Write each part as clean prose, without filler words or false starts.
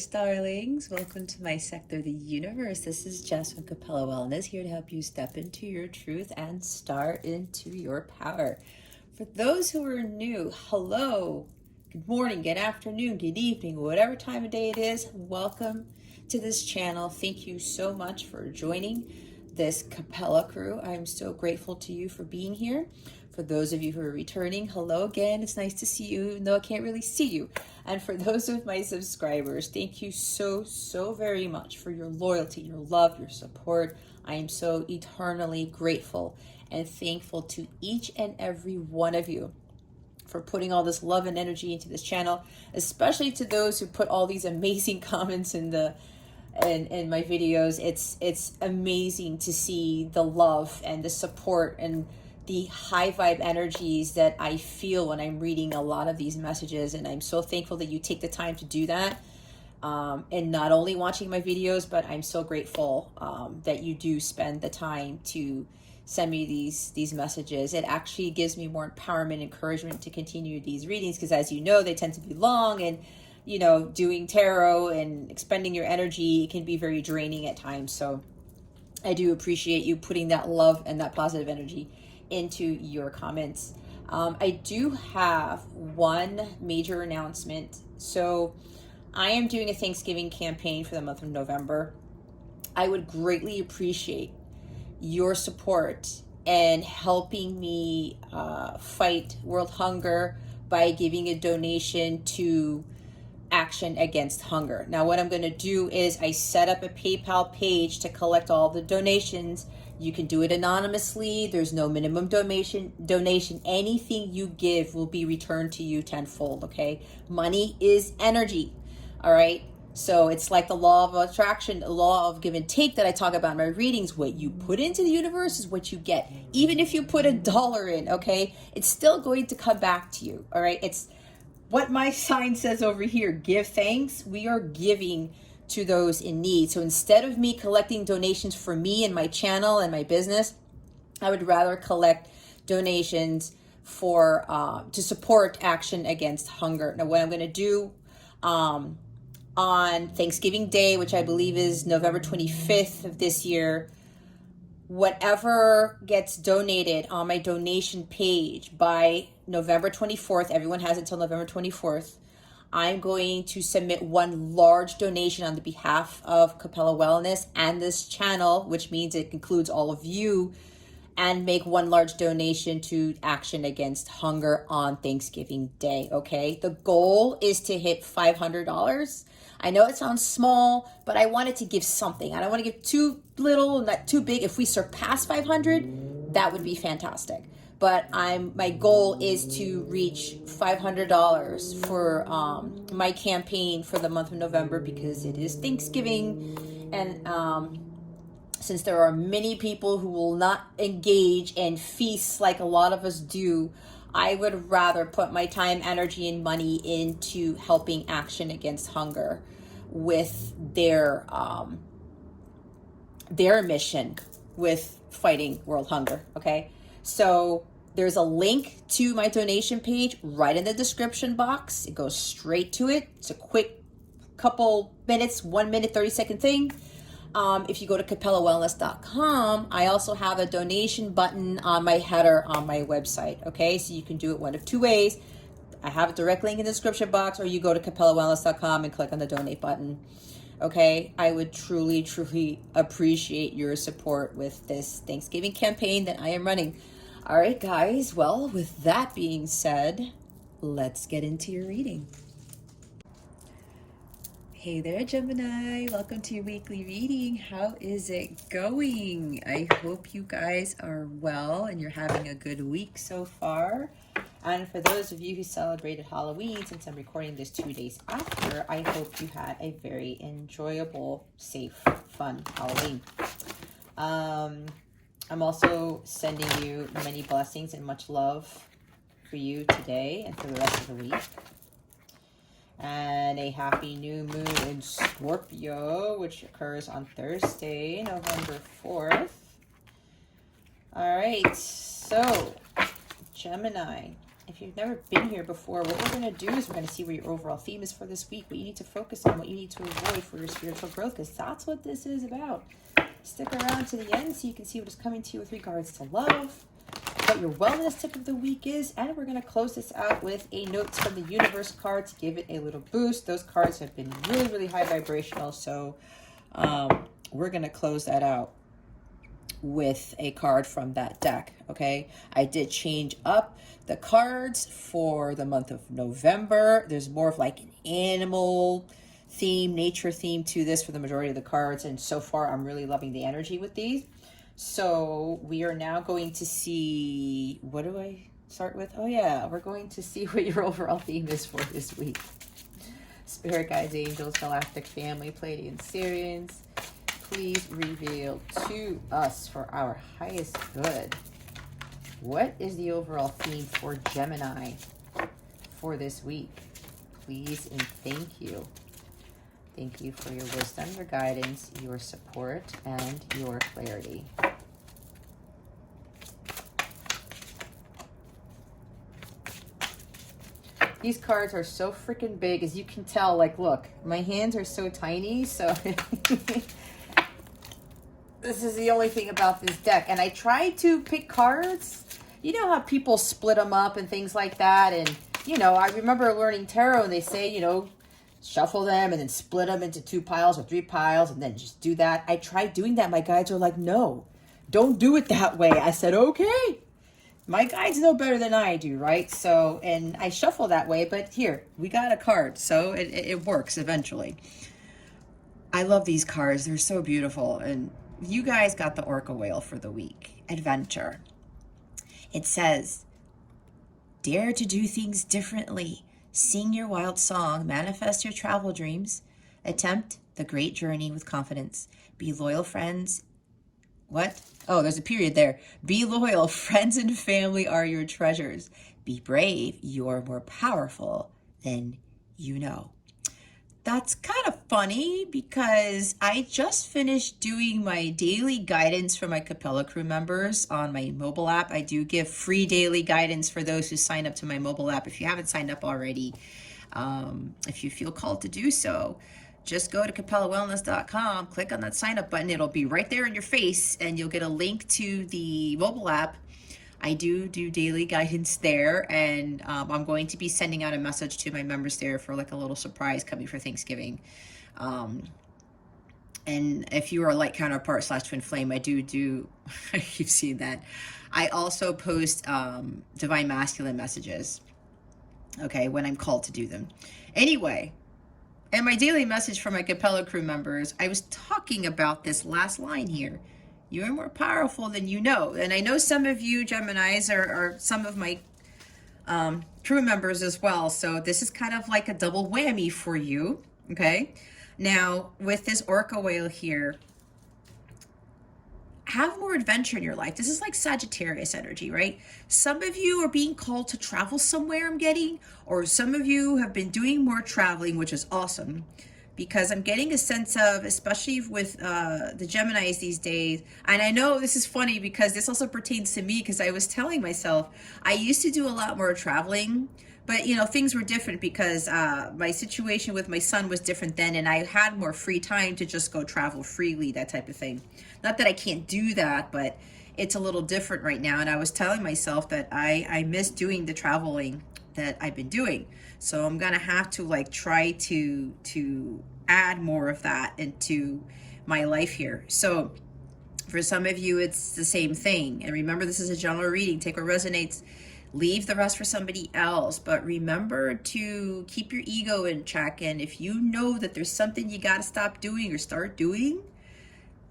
universe, darlings. Welcome to my sector, the universe. This is Jess from Capella Wellness, here to help you step into your truth and start into your power. For those who are new, hello, good morning, good afternoon, good evening, whatever time of day it is, welcome to this channel. Thank you so much for joining this Capella crew. I'm so grateful to you for being here. For those of you who are returning, hello again. It's nice to see you, even though I can't really see you. And for those of my subscribers, thank you so very much for your loyalty, your love, your support. I am so eternally grateful and thankful to each and every one of you for putting all this love and energy into this channel, especially to those who put all these amazing comments in my videos. It's amazing to see the love and the support and the high vibe energies that I feel when I'm reading a lot of these messages. And I'm so thankful that you take the time to do that. And not only watching my videos, but I'm so grateful that you do spend the time to send me these messages. It actually gives me more empowerment, encouragement to continue these readings, because as you know, they tend to be long, and you know, doing tarot and expending your energy can be very draining at times. So I do appreciate you putting that love and that positive energy into your comments. I do have one major announcement. So I am doing a Thanksgiving campaign for the month of November. I would greatly appreciate your support and helping me fight world hunger by giving a donation to Action Against Hunger. Now, what I'm going to do is I set up a PayPal page to collect all the donations. You can do it anonymously. There's no minimum donation. Anything you give will be returned to you tenfold, okay? Money is energy, all right? So it's like the law of attraction, the law of give and take that I talk about in my readings. What you put into the universe is what you get. Even if you put $1 in, okay? It's still going to come back to you, all right? It's what my sign says over here, give thanks. We are giving to those in need. So instead of me collecting donations for me and my channel and my business, I would rather collect donations for to support Action Against Hunger. Now, what I'm going to do on Thanksgiving Day, which I believe is November 25th of this year, whatever gets donated on my donation page by November 24th, everyone has until November 24th, I'm going to submit one large donation on the behalf of Capella Wellness and this channel, which means it includes all of you, and make one large donation to Action Against Hunger on Thanksgiving Day, okay? The goal is to hit $500. I know it sounds small, but I wanted to give something. I don't want to give too little, not too big. If we surpass 500, that would be fantastic. But my goal is to reach $500 for my campaign for the month of November, because it is Thanksgiving, and since there are many people who will not engage in feasts like a lot of us do, I would rather put my time, energy, and money into helping Action Against Hunger with their mission with fighting world hunger, okay? So there's a link to my donation page right in the description box. It goes straight to it. It's a quick couple minutes, 1 minute, 30-second thing. If you go to capellawellness.com, I also have a donation button on my header on my website, okay? So you can do it one of two ways. I have a direct link in the description box, or you go to capellawellness.com and click on the donate button, okay? I would truly appreciate your support with this Thanksgiving campaign that I am running. All right, guys. Well, with that being said, let's get into your reading. Hey there, Gemini. Welcome to your weekly reading. How is it going? I hope you guys are well and you're having a good week so far. And for those of you who celebrated Halloween, since I'm recording this 2 days after, I hope you had a very enjoyable, safe, fun Halloween. I'm also sending you many blessings and much love for you today and for the rest of the week. And a happy new moon in Scorpio, which occurs on Thursday, November 4th. All right, so Gemini, If you've never been here before, what we're going to do is we're going to see what your overall theme is for this week, what you need to focus on, what you need to avoid for your spiritual growth, because that's what this is about. Stick around to the end so you can see what is coming to you with regards to love, what your wellness tip of the week is, and we're going to close this out with a notes from the universe card to give it a little boost. Those cards have been really, really high vibrational, so we're going to close that out with a card from that deck. Okay, I did change up the cards for the month of November. There's more of like an animal theme, nature theme to this for the majority of the cards, and so far I'm really loving the energy with these. So we are now going to see, what do I start with? Oh yeah, we're going to see what your overall theme is for this week. Spirit guides, angels, galactic family, Pleiadian Syrians, please reveal to us for our highest good. What is the overall theme for Gemini for this week? Please and thank you. Thank you for your wisdom, your guidance, your support, and your clarity. These cards are so freaking big, as you can tell. Like, look, my hands are so tiny, so this is the only thing about this deck. And I tried to pick cards. You know how people split them up and things like that? And, you know, I remember learning tarot, and they say, you know, shuffle them and then split them into 2 piles or 3 piles and then just do that. I tried doing that. My guides are like, no, don't do it that way. I said, okay. My guides know better than I do, right? So, and I shuffle that way, but here, we got a card. So it works eventually. I love these cards. They're so beautiful. And you guys got the Orca Whale for the week. Adventure. It says, dare to do things differently. Sing your wild song, manifest your travel dreams, attempt the great journey with confidence. Be loyal, friends. What? Oh, there's a period there. Be loyal, friends and family are your treasures. Be brave, you're more powerful than you know. That's kind of funny because I just finished doing my daily guidance for my Capella crew members on my mobile app. I do give free daily guidance for those who sign up to my mobile app. If you haven't signed up already, if you feel called to do so, just go to capellawellness.com, click on that sign up button. It'll be right there in your face and you'll get a link to the mobile app. I do daily guidance there, and I'm going to be sending out a message to my members there for like a little surprise coming for Thanksgiving. And if you are a light counterpart / twin flame, I do I keep seeing that. I also post divine masculine messages, okay, when I'm called to do them. Anyway, and my daily message for my Capella crew members, I was talking about this last line here. You're more powerful than you know. And I know some of you Geminis are some of my crew members as well. So this is kind of like a double whammy for you. Okay. Now with this Orca Whale here, have more adventure in your life. This is like Sagittarius energy, right? Some of you are being called to travel somewhere, I'm getting, or some of you have been doing more traveling, which is awesome. Because I'm getting a sense of, especially with the Geminis these days, and I know this is funny because this also pertains to me, because I was telling myself I used to do a lot more traveling, but you know, things were different because my situation with my son was different then, and I had more free time to just go travel freely, that type of thing. Not that I can't do that, but it's a little different right now, and I was telling myself that I miss doing the traveling that I've been doing. So I'm gonna have to like try to add more of that into my life here. So for some of you, it's the same thing. And remember, this is a general reading. Take what resonates, leave the rest for somebody else. But remember to keep your ego in check. And if you know that there's something you gotta stop doing or start doing,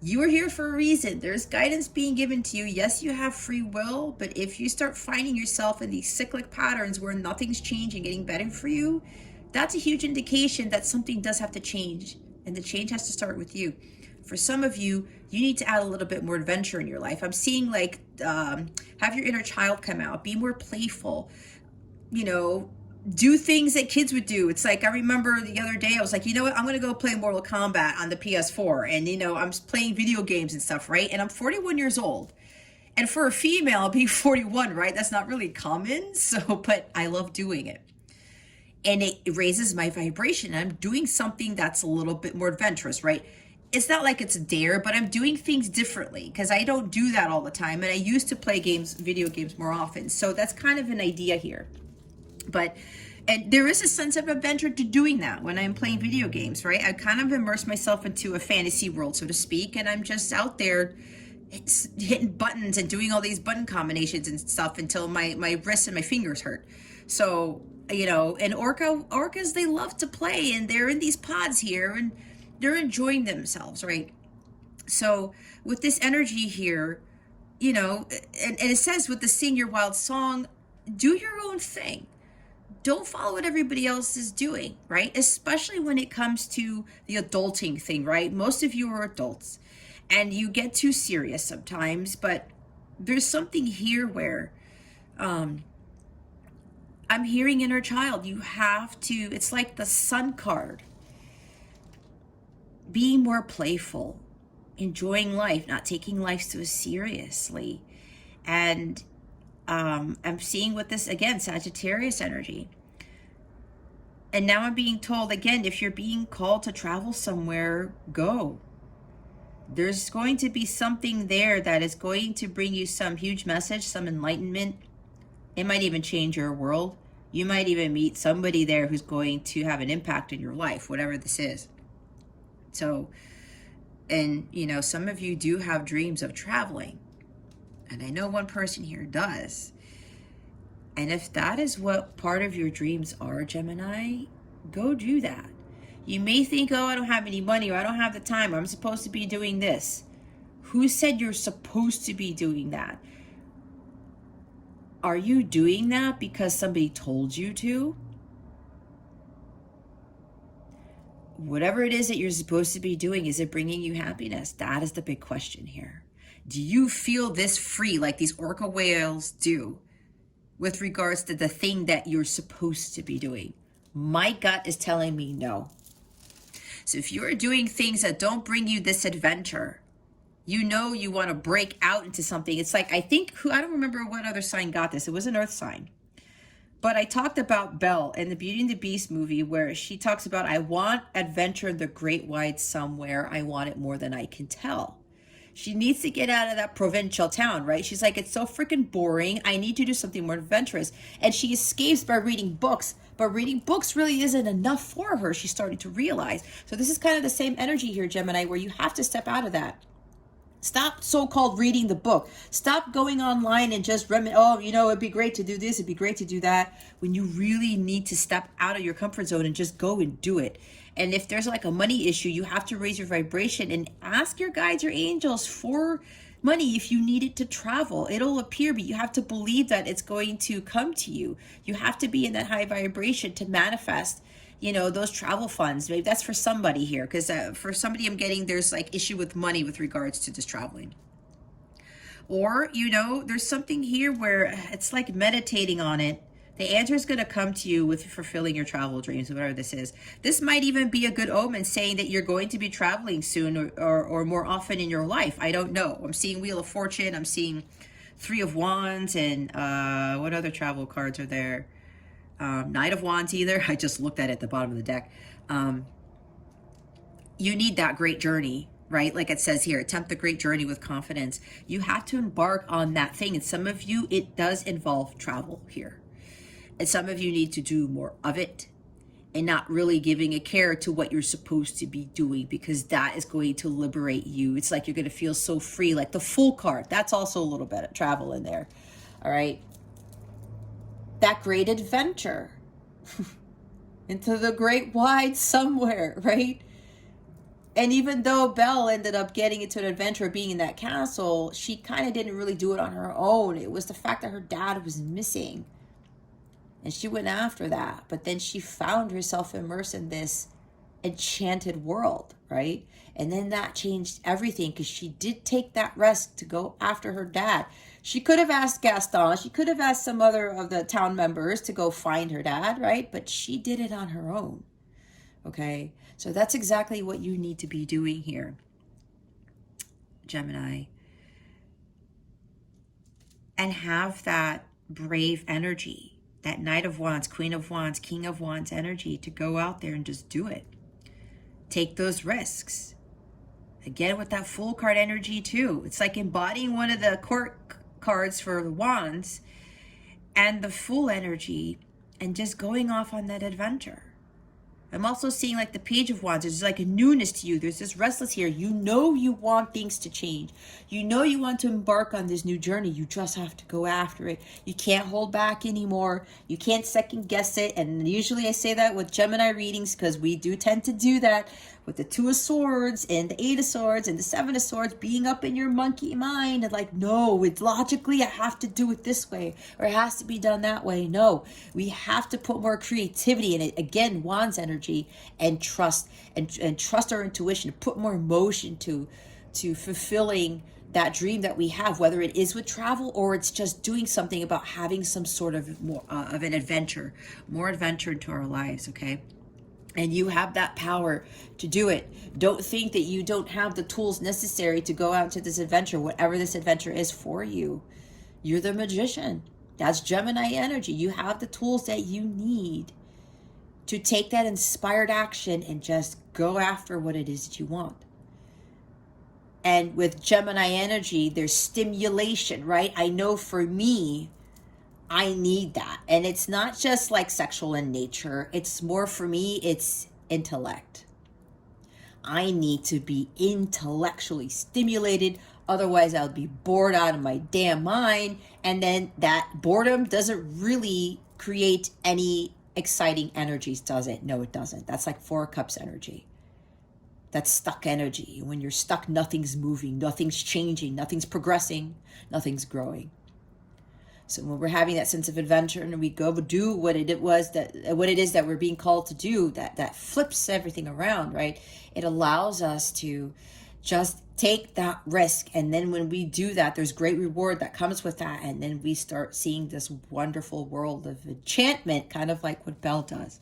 you are here for a reason. There's guidance being given to you. Yes, you have free will, but if you start finding yourself in these cyclic patterns where nothing's changing, getting better for you, that's a huge indication that something does have to change, and the change has to start with you. For some of you, you need to add a little bit more adventure in your life. I'm seeing like, have your inner child come out, be more playful, you know, do things that kids would do. It's like, I remember the other day, I was like, you know what, I'm going to go play Mortal Kombat on the PS4. And, you know, I'm playing video games and stuff, right? And I'm 41 years old. And for a female, being 41, right? That's not really common. So, but I love doing it. And it raises my vibration. I'm doing something that's a little bit more adventurous, right? It's not like it's a dare, but I'm doing things differently because I don't do that all the time. And I used to play games, video games more often. So that's kind of an idea here. But, and there is a sense of adventure to doing that when I'm playing video games, right? I kind of immerse myself into a fantasy world, so to speak. And I'm just out there hitting buttons and doing all these button combinations and stuff until my wrists and my fingers hurt. So, you know, and orcas, they love to play, and they're in these pods here and they're enjoying themselves, right? So with this energy here, you know, and it says with the Sing Your Wild Song, do your own thing. Don't follow what everybody else is doing, right? Especially when it comes to the adulting thing, right? Most of you are adults and you get too serious sometimes, but there's something here where I'm hearing inner child. You have to, it's like the Sun card. Being more playful, enjoying life, not taking life so seriously. And I'm seeing with this, again, Sagittarius energy. And now I'm being told, again, if you're being called to travel somewhere, go. There's going to be something there that is going to bring you some huge message, some enlightenment. It might even change your world. You might even meet somebody there who's going to have an impact in your life, whatever this is. So, and you know, some of you do have dreams of traveling. And I know one person here does. And if that is what part of your dreams are, Gemini, go do that. You may think, oh, I don't have any money, or I don't have the time, or I'm supposed to be doing this. Who said you're supposed to be doing that? Are you doing that because somebody told you to? Whatever it is that you're supposed to be doing, is it bringing you happiness? That is the big question here. Do you feel this free like these orca whales do with regards to the thing that you're supposed to be doing? My gut is telling me no. So if you're doing things that don't bring you this adventure, you know you want to break out into something. It's like, I think, I don't remember what other sign got this. It was an earth sign. But I talked about Belle in the Beauty and the Beast movie where she talks about, I want adventure in the great wide somewhere. I want it more than I can tell. She needs to get out of that provincial town, right? She's like, it's so freaking boring. I need to do something more adventurous. And she escapes by reading books. But reading books really isn't enough for her, she's starting to realize. So this is kind of the same energy here, Gemini, where you have to step out of that. Stop so-called reading the book. Stop going online and just oh, you know, it'd be great to do this, it'd be great to do that, when you really need to step out of your comfort zone and just go and do it. And if there's like a money issue, you have to raise your vibration and ask your guides or angels for money if you need it to travel. It'll appear, but you have to believe that it's going to come to you. You have to be in that high vibration to manifest, you know, those travel funds. Maybe that's for somebody here, because for somebody I'm getting, there's like issue with money with regards to just traveling. Or, you know, there's something here where it's like meditating on it. The answer is going to come to you with fulfilling your travel dreams, whatever this is. This might even be a good omen saying that you're going to be traveling soon or more often in your life. I don't know. I'm seeing Wheel of Fortune. I'm seeing Three of Wands. And what other travel cards are there? Knight of Wands either. I just looked at it at the bottom of the deck. You need that great journey, right? Like it says here, attempt the great journey with confidence. You have to embark on that thing. And some of you, it does involve travel here. And some of you need to do more of it and not really giving a care to what you're supposed to be doing, because that is going to liberate you. It's like you're going to feel so free, like the Fool card. That's also a little bit of travel in there. All right. That great adventure into the great wide somewhere, right? And even though Belle ended up getting into an adventure being in that castle, she kind of didn't really do it on her own. It was the fact that her dad was missing. And she went after that. But then she found herself immersed in this enchanted world, right? And then that changed everything, because she did take that risk to go after her dad. She could have asked Gaston. She could have asked some other of the town members to go find her dad, right? But she did it on her own, okay? So that's exactly what you need to be doing here, Gemini. and have that brave energy, that Knight of Wands, Queen of Wands, King of Wands energy to go out there and just do it. Take those risks. Again, with that Fool card energy too. It's like embodying one of the court cards for the Wands and the Fool energy and just going off on that adventure. I'm also seeing like the Page of Wands. There's like a newness to you. There's this restless here. You know you want things to change. You know you want to embark on this new journey. You just have to go after it. You can't hold back anymore. You can't second guess it. And usually I say that with Gemini readings because we do tend to do that with the Two of Swords and the Eight of Swords and the Seven of Swords being up in your monkey mind and like, no, it's logically I have to do it this way or it has to be done that way. No, we have to put more creativity in it. Again, Wands energy and trust and trust our intuition, put more emotion to fulfilling that dream that we have, whether it is with travel or it's just doing something about having some sort of more of an adventure, more adventure into our lives, okay? And you have that power to do it. Don't think that you don't have the tools necessary to go out into this adventure, whatever this adventure is for you. You're the magician. That's Gemini energy. You have the tools that you need to take that inspired action and just go after what it is that you want. And with Gemini energy, there's stimulation, right? I know for me, I need that. And it's not just like sexual in nature. It's more for me, it's intellect. I need to be intellectually stimulated. Otherwise, I'll be bored out of my damn mind. And then that boredom doesn't really create any exciting energies, does it? No, it doesn't. That's like Four of Cups energy. That's stuck energy. When you're stuck, nothing's moving, nothing's changing, nothing's progressing, nothing's growing. So when we're having that sense of adventure and we go do what it is that we're being called to do, that flips everything around, right? It allows us to just take that risk. And then when we do that, there's great reward that comes with that. And then we start seeing this wonderful world of enchantment, kind of like what Belle does.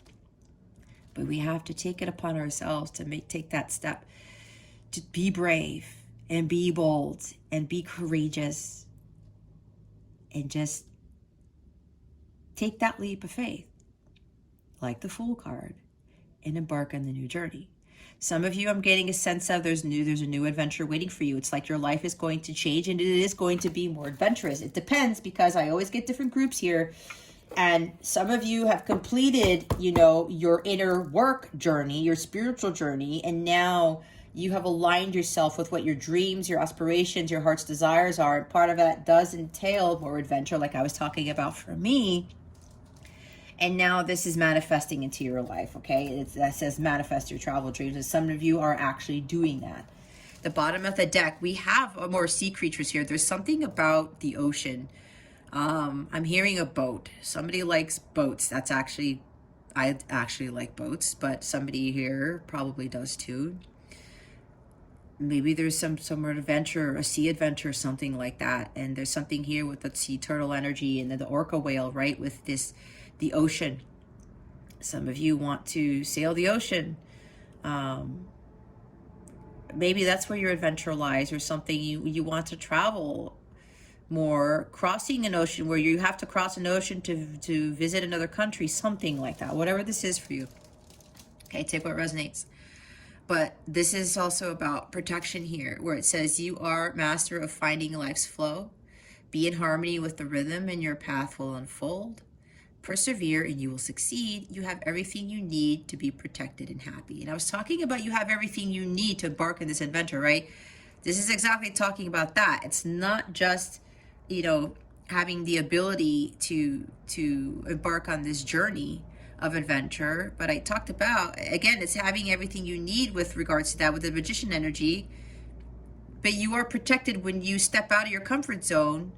But we have to take it upon ourselves to take that step, to be brave and be bold and be courageous. And just take that leap of faith, like the Fool card, and embark on the new journey. Some of you, I'm getting a sense of there's a new adventure waiting for you. It's like your life is going to change and it is going to be more adventurous. It depends because I always get different groups here. And some of you have completed, your inner work journey, your spiritual journey, and now you have aligned yourself with what your dreams, your aspirations, your heart's desires are. And part of that does entail more adventure, like I was talking about for me. And now this is manifesting into your life, okay? That says manifest your travel dreams. And some of you are actually doing that. The bottom of the deck, we have more sea creatures here. There's something about the ocean. I'm hearing a boat. Somebody likes boats. I actually like boats, but somebody here probably does too. Maybe there's some adventure, a sea adventure, something like that. And there's something here with the sea turtle energy and then the orca whale, right? With the ocean. Some of you want to sail the ocean. Maybe that's where your adventure lies, or something you want to travel more, crossing an ocean where you have to cross an ocean to visit another country, something like that. Whatever this is for you. Okay, take what resonates. But this is also about protection here, where it says you are master of finding life's flow. Be in harmony with the rhythm and your path will unfold. Persevere and you will succeed. You have everything you need to be protected and happy. And I was talking about you have everything you need to embark on this adventure, right? This is exactly talking about that. It's not just, having the ability to embark on this journey of adventure, but I talked about, again, it's having everything you need with regards to that with the magician energy. But you are protected when you step out of your comfort zone.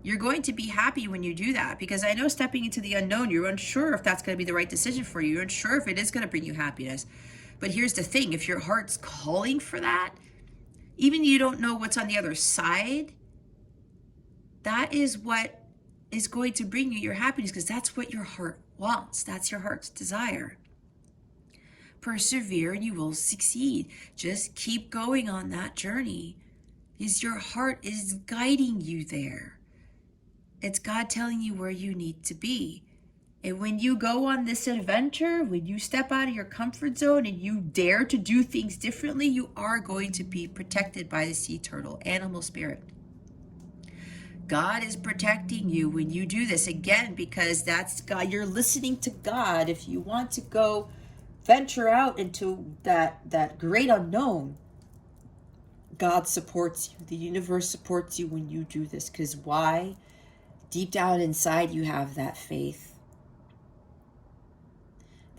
You're going to be happy when you do that, because I know stepping into the unknown, you're unsure if that's going to be the right decision for you. You're unsure if it is going to bring you happiness. But here's the thing, if your heart's calling for that, even you don't know what's on the other side, that is what is going to bring you your happiness, because that's what your heart wants. That's your heart's desire. Persevere and you will succeed. Just keep going on that journey, because your heart is guiding you there. It's God telling you where you need to be. And when you go on this adventure, when you step out of your comfort zone and you dare to do things differently, you are going to be protected by the sea turtle, animal spirit. God is protecting you when you do this, again, because that's God. You're listening to God. If you want to go venture out into that great unknown, God supports you. The universe supports you when you do this. Because why? Deep down inside, you have that faith.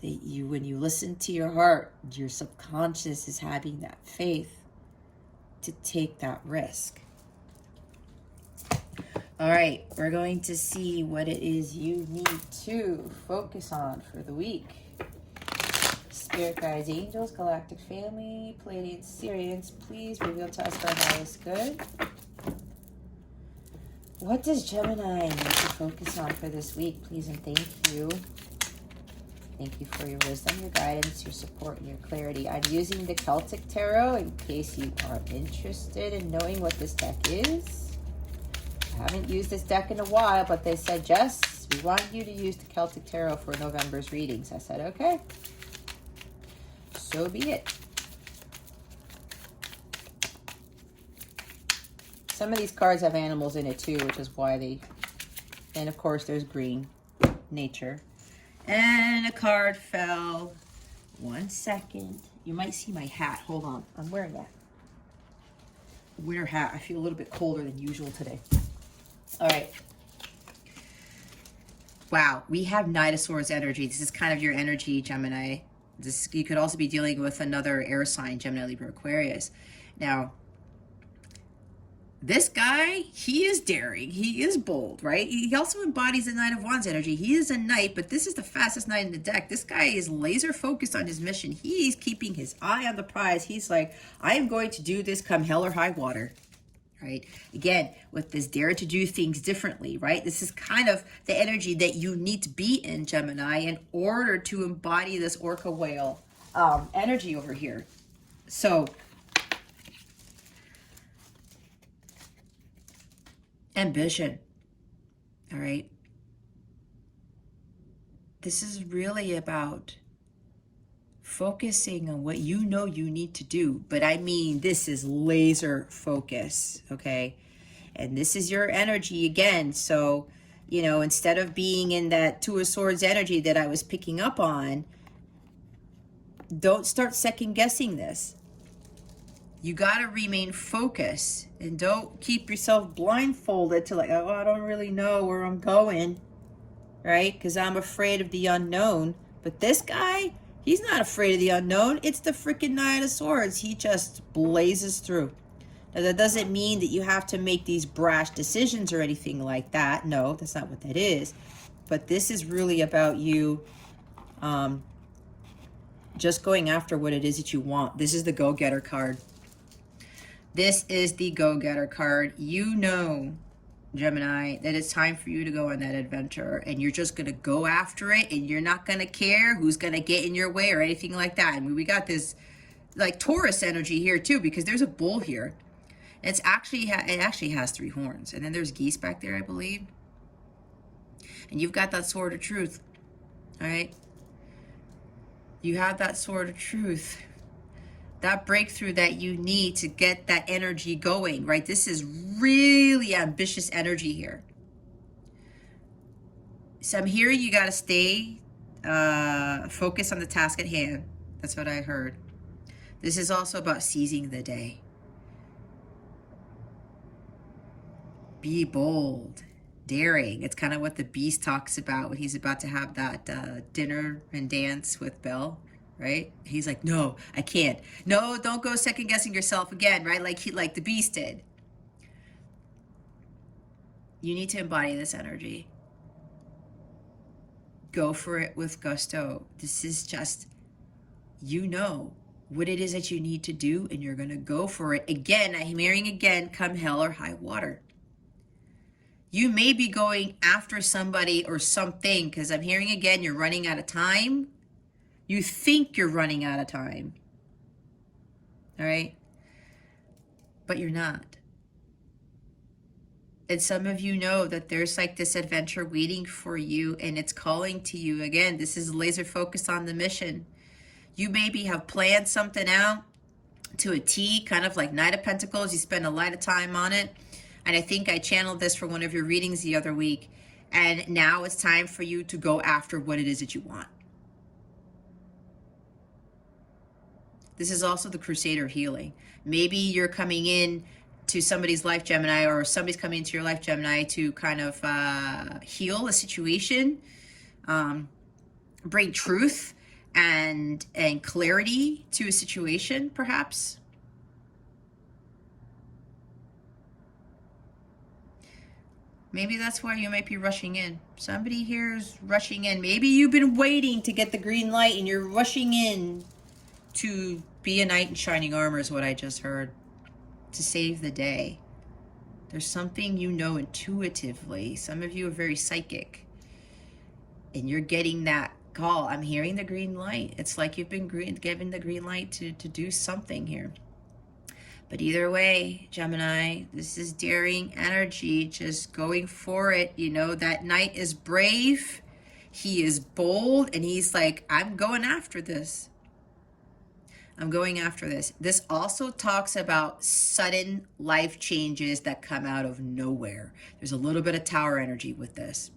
That you, when you listen to your heart, your subconscious is having that faith to take that risk. All right, we're going to see what it is you need to focus on for the week. Spirit guides, angels, galactic family, Pleiadians, Sirians, please reveal to us our highest good. What does Gemini need to focus on for this week, please and thank you. Thank you for your wisdom, your guidance, your support, and your clarity. I'm using the Celtic Tarot in case you are interested in knowing what this deck is. I haven't used this deck in a while, but they said, Jess, we want you to use the Celtic Tarot for November's readings. I said, okay. So be it. Some of these cards have animals in it too, which is why they... And of course, there's green, nature. And a card fell. 1 second. You might see my hat. Hold on. I'm wearing that winter hat. I feel a little bit colder than usual today. All right. Wow. We have Knight of Swords energy. This is kind of your energy, Gemini. This, you could also be dealing with another air sign, Gemini, Libra, Aquarius. Now, this guy, he is daring. He is bold, right? He also embodies the Knight of Wands energy. He is a knight, but this is the fastest knight in the deck. This guy is laser focused on his mission. He's keeping his eye on the prize. He's like, I am going to do this come hell or high water, right? Again, with this dare to do things differently, right? This is kind of the energy that you need to be in, Gemini, in order to embody this orca whale energy over here. So, ambition, all right? This is really about focusing on what you know you need to do. But I mean, this is laser focus, okay? And this is your energy again. So, you know, instead of being in that Two of Swords energy that I was picking up on, don't start second guessing this. You got to remain focused and don't keep yourself blindfolded to like, oh, I don't really know where I'm going, right? Because I'm afraid of the unknown. But this guy, he's not afraid of the unknown. It's the freaking Knight of Swords. He just blazes through. Now, that doesn't mean that you have to make these brash decisions or anything like that. No, that's not what that is. But this is really about you just going after what it is that you want. This is the go-getter card. This is the go-getter card. You know, Gemini, that it's time for you to go on that adventure, and you're just going to go after it, and you're not going to care who's going to get in your way or anything like that. I mean, we got this like Taurus energy here too, because there's a bull here. It actually has 3 horns, and then there's geese back there, I believe. And you've got that sword of truth, all right? You have that sword of truth. That breakthrough that you need to get that energy going, right? This is really ambitious energy here. So I'm hearing you got to stay focused on the task at hand. That's what I heard. This is also about seizing the day. Be bold, daring. It's kind of what the Beast talks about when he's about to have that dinner and dance with Belle. Right? He's like, no, I can't. No, don't go second guessing yourself again, right? Like the Beast did. You need to embody this energy. Go for it with gusto. This is just, you know what it is that you need to do, and you're going to go for it. Again, I'm hearing again, come hell or high water. You may be going after somebody or something, because I'm hearing again, you're running out of time. You think you're running out of time, all right? But you're not. And some of you know that there's like this adventure waiting for you, and it's calling to you. Again, this is laser focused on the mission. You maybe have planned something out to a T, kind of like Knight of Pentacles. You spend a lot of time on it. And I think I channeled this for one of your readings the other week. And now it's time for you to go after what it is that you want. This is also the Crusader healing. Maybe you're coming in to somebody's life, Gemini, or somebody's coming into your life, Gemini, to kind of heal a situation, bring truth and clarity to a situation, perhaps. Maybe that's why you might be rushing in. Somebody here is rushing in. Maybe you've been waiting to get the green light and you're rushing in to be a knight in shining armor is what I just heard. To save the day. There's something you know intuitively. Some of you are very psychic. And you're getting that call. I'm hearing the green light. It's like you've been given the green light to do something here. But either way, Gemini, this is daring energy, just going for it. You know, that knight is brave. He is bold. And he's like, I'm going after this. I'm going after this. This also talks about sudden life changes that come out of nowhere. There's a little bit of tower energy with this.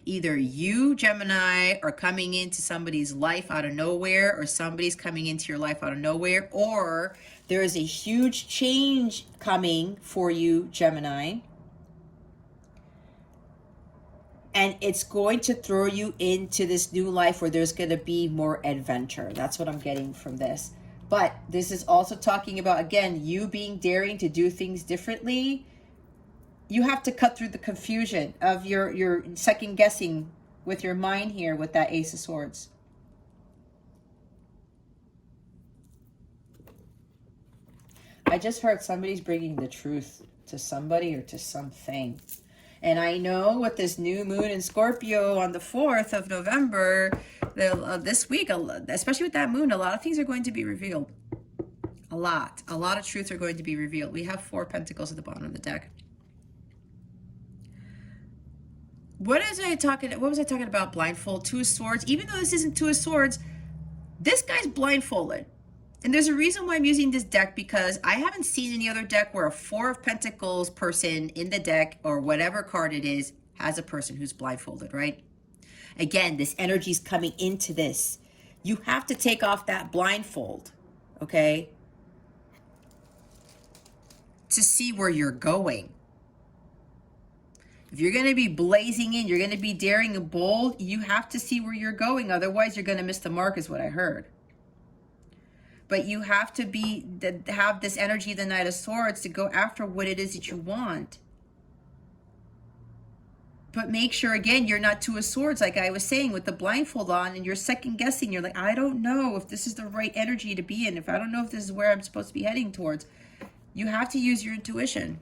Either you, Gemini, are coming into somebody's life out of nowhere, or somebody's coming into your life out of nowhere, or there is a huge change coming for you, Gemini. And it's going to throw you into this new life where there's going to be more adventure. That's what I'm getting from this. But this is also talking about, again, you being daring to do things differently. You have to cut through the confusion of your second guessing with your mind here with that Ace of Swords. I just heard somebody's bringing the truth to somebody or to something. And I know with this new moon in Scorpio on the 4th of November, this week, especially with that moon, a lot of things are going to be revealed. A lot of truths are going to be revealed. We have 4 Pentacles at the bottom of the deck. What was I talking about? Blindfold, 2 of Swords. Even though this isn't 2 of Swords, this guy's blindfolded. And there's a reason why I'm using this deck, because I haven't seen any other deck where a 4 of Pentacles person in the deck, or whatever card it is, has a person who's blindfolded, right? Again, this energy is coming into this. You have to take off that blindfold, okay? To see where you're going. If you're going to be blazing in, you're going to be daring and bold, you have to see where you're going. Otherwise, you're going to miss the mark, is what I heard. But you have to have this energy of the Knight of Swords to go after what it is that you want. But make sure, again, you're not 2 of Swords, like I was saying, with the blindfold on, and you're second guessing. You're like, I don't know if this is the right energy to be in. If I don't know if this is where I'm supposed to be heading towards. You have to use your intuition.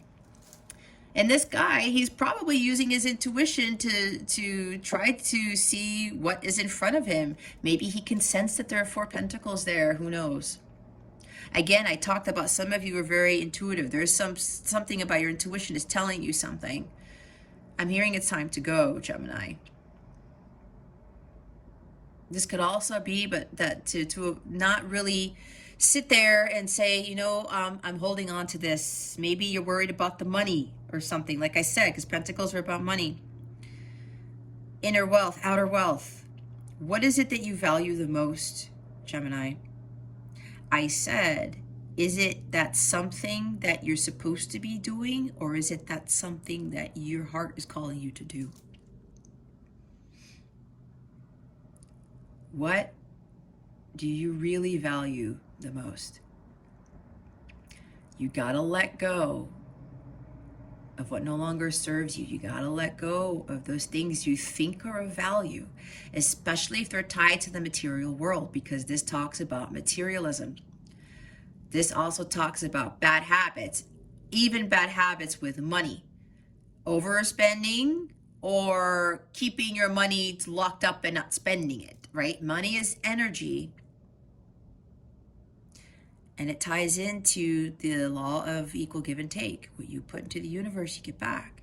And this guy, he's probably using his intuition to try to see what is in front of him. Maybe he can sense that there are 4 Pentacles there. Who knows? Again, I talked about some of you are very intuitive. There's something about your intuition is telling you something. I'm hearing it's time to go, Gemini. This could also be, but that to not really sit there and say, you know, I'm holding on to this. Maybe you're worried about the money or something, like I said, because Pentacles are about money. Inner wealth, outer wealth. What is it that you value the most, Gemini? I said, is it that something that you're supposed to be doing, or is it that something that your heart is calling you to do? What do you really value the most? You gotta let go of what no longer serves you. You gotta let go of those things you think are of value, especially if they're tied to the material world, because this talks about materialism. This also talks about bad habits, even bad habits with money, overspending, or keeping your money locked up and not spending it, right? Money is energy. And it ties into the law of equal give and take. What you put into the universe, you get back.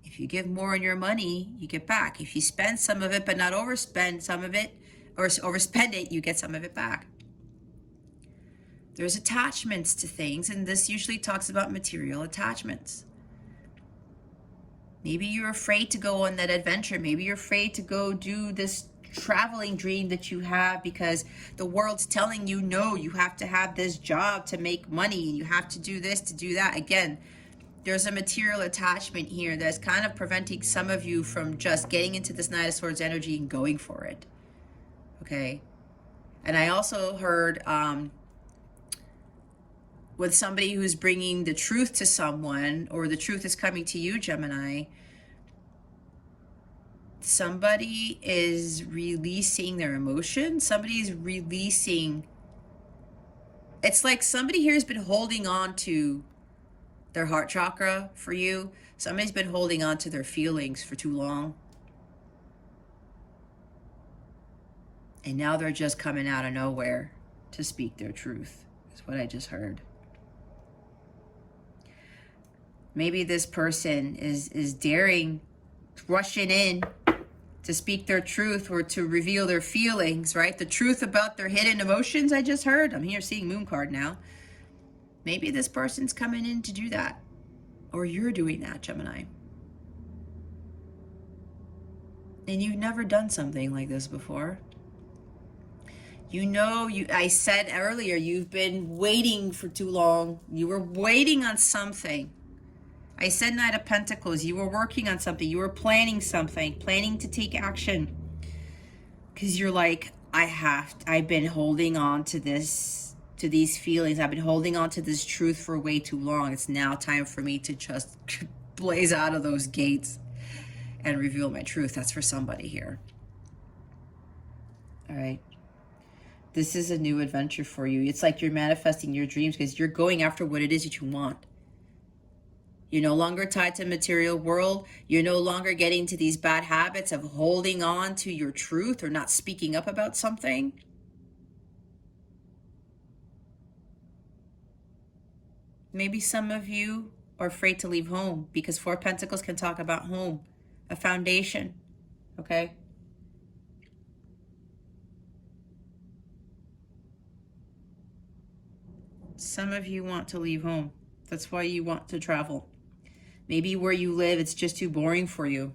If you give more in your money, you get back. If you spend some of it but not overspend some of it, or overspend it, you get some of it back. There's attachments to things, and this usually talks about material attachments. Maybe you're afraid to go on that adventure. Maybe you're afraid to go do this traveling dream that you have because the world's telling you, no, you have to have this job to make money and you have to do this to do that. Again, there's a material attachment here that's kind of preventing some of you from just getting into this Knight of Swords energy and going for it. Okay. And I also heard with somebody who's bringing the truth to someone, or the truth is coming to you, Gemini, somebody is releasing their emotions. Somebody's releasing. It's like somebody here has been holding on to their heart chakra for you. Somebody's been holding on to their feelings for too long. And now they're just coming out of nowhere to speak their truth, is what I just heard. Maybe this person is daring, rushing in to speak their truth or to reveal their feelings, right? The truth about their hidden emotions, I just heard. I'm here seeing Moon card now. Maybe this person's coming in to do that. Or you're doing that, Gemini. And you've never done something like this before. You know, I said earlier, you've been waiting for too long. You were waiting on something. I said Knight of Pentacles. You were working on something. You were planning something, planning to take action. Because you're like, I've been holding on to this, to these feelings. I've been holding on to this truth for way too long. It's now time for me to just blaze out of those gates and reveal my truth. That's for somebody here. All right. This is a new adventure for you. It's like you're manifesting your dreams because you're going after what it is that you want. You're no longer tied to the material world. You're no longer getting to these bad habits of holding on to your truth or not speaking up about something. Maybe some of you are afraid to leave home because Four of Pentacles can talk about home, a foundation, okay? Some of you want to leave home. That's why you want to travel. Maybe where you live, it's just too boring for you.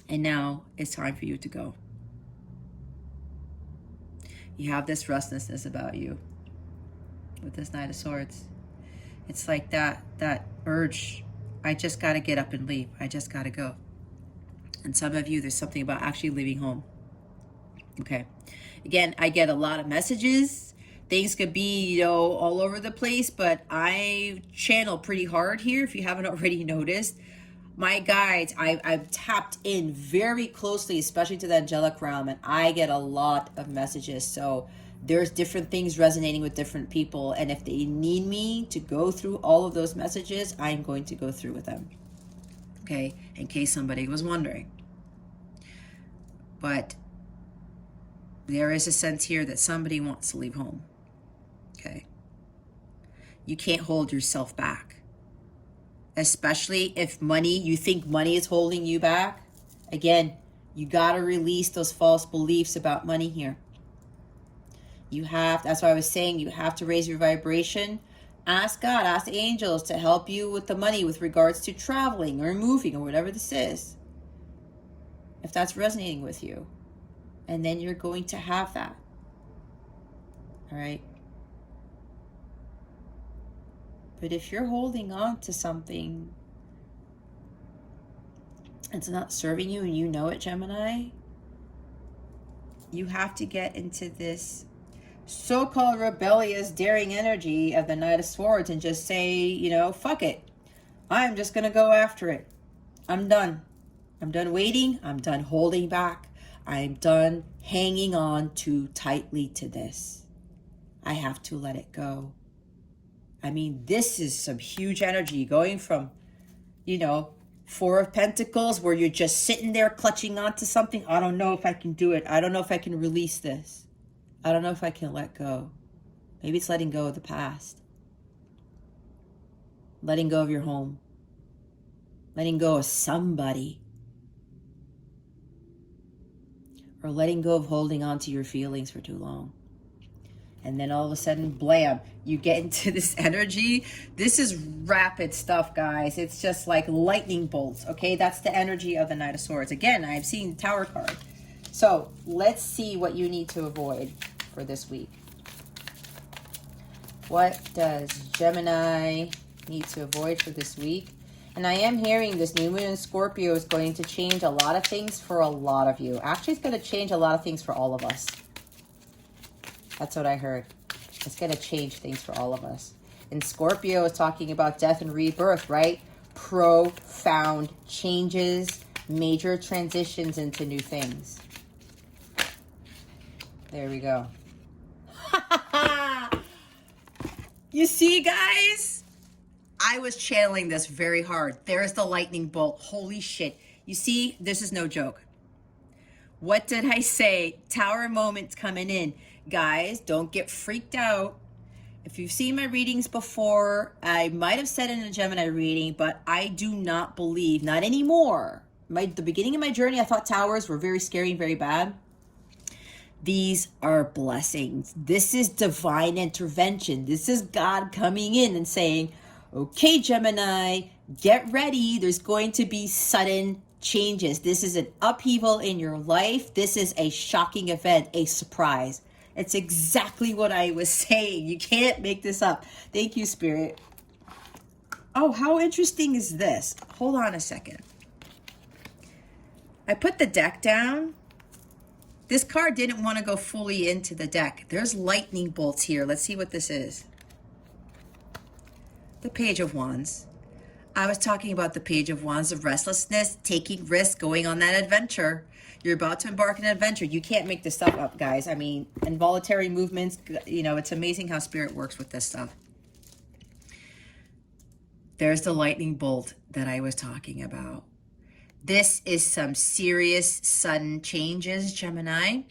And now it's time for you to go. You have this restlessness about you with this Knight of Swords. It's like that urge. I just got to get up and leave. I just got to go. And some of you, there's something about actually leaving home. Okay. Again, I get a lot of messages. Things could be, you know, all over the place, but I channel pretty hard here. If you haven't already noticed, my guides, I've tapped in very closely, especially to the angelic realm, and I get a lot of messages. So there's different things resonating with different people. And if they need me to go through all of those messages, I'm going to go through with them. Okay, in case somebody was wondering. But there is a sense here that somebody wants to leave home. Okay. You can't hold yourself back. Especially if you think money is holding you back. Again, you got to release those false beliefs about money here. That's why I was saying you have to raise your vibration. Ask God, ask the angels to help you with the money with regards to traveling or moving or whatever this is. If that's resonating with you. And then you're going to have that. All right. But if you're holding on to something, it's not serving you and you know it, Gemini, you have to get into this so-called rebellious, daring energy of the Knight of Swords and just say, you know, fuck it. I'm just going to go after it. I'm done. I'm done waiting. I'm done holding back. I'm done hanging on too tightly to this. I have to let it go. I mean, this is some huge energy going from, you know, Four of Pentacles where you're just sitting there clutching onto something. I don't know if I can do it. I don't know if I can release this. I don't know if I can let go. Maybe it's letting go of the past. Letting go of your home. Letting go of somebody. Or letting go of holding on to your feelings for too long. And then all of a sudden, blam, you get into this energy. This is rapid stuff, guys. It's just like lightning bolts, okay? That's the energy of the Knight of Swords. Again, I've seen the Tower card. So let's see what you need to avoid for this week. What does Gemini need to avoid for this week? And I am hearing this new moon in Scorpio is going to change a lot of things for a lot of you. Actually, it's going to change a lot of things for all of us. That's what I heard. It's going to change things for all of us. And Scorpio is talking about death and rebirth, right? Profound changes, major transitions into new things. There we go. You see, guys? I was channeling this very hard. There's the lightning bolt. Holy shit. You see, this is no joke. What did I say? Tower moments coming in. Guys, don't get freaked out. If you've seen my readings before, I might have said in a Gemini reading, but I do not believe, not anymore. The beginning of my journey, I thought towers were very scary and very bad. These are blessings. This is divine intervention. This is God coming in and saying, okay, Gemini, get ready. There's going to be sudden changes. This is an upheaval in your life. This is a shocking event, a surprise. It's exactly what I was saying. You can't make this up. Thank you, Spirit. Oh, how interesting is this? Hold on a second. I put the deck down. This card didn't want to go fully into the deck. There's lightning bolts here. Let's see what this is. The Page of Wands. I was talking about the Page of Wands, of restlessness, taking risks, going on that adventure. You're about to embark on an adventure. You can't make this stuff up, guys. I mean, involuntary movements, you know, it's amazing how Spirit works with this stuff. There's the lightning bolt that I was talking about. This is some serious sudden changes, Gemini.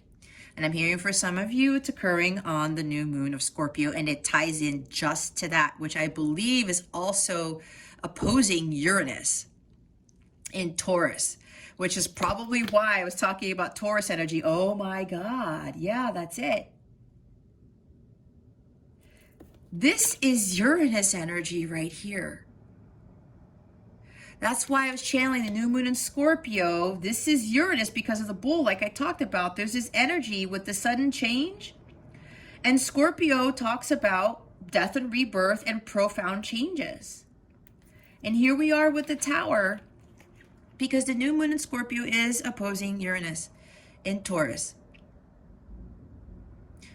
And I'm hearing for some of you, it's occurring on the new moon of Scorpio, and it ties in just to that, which I believe is also opposing Uranus in Taurus, which is probably why I was talking about Taurus energy. Oh my God. Yeah, that's it. This is Uranus energy right here. That's why I was channeling the new moon in Scorpio. This is Uranus because of the bull, like I talked about. There's this energy with the sudden change. And Scorpio talks about death and rebirth and profound changes. And here we are with the Tower, because the new moon in Scorpio is opposing Uranus in Taurus.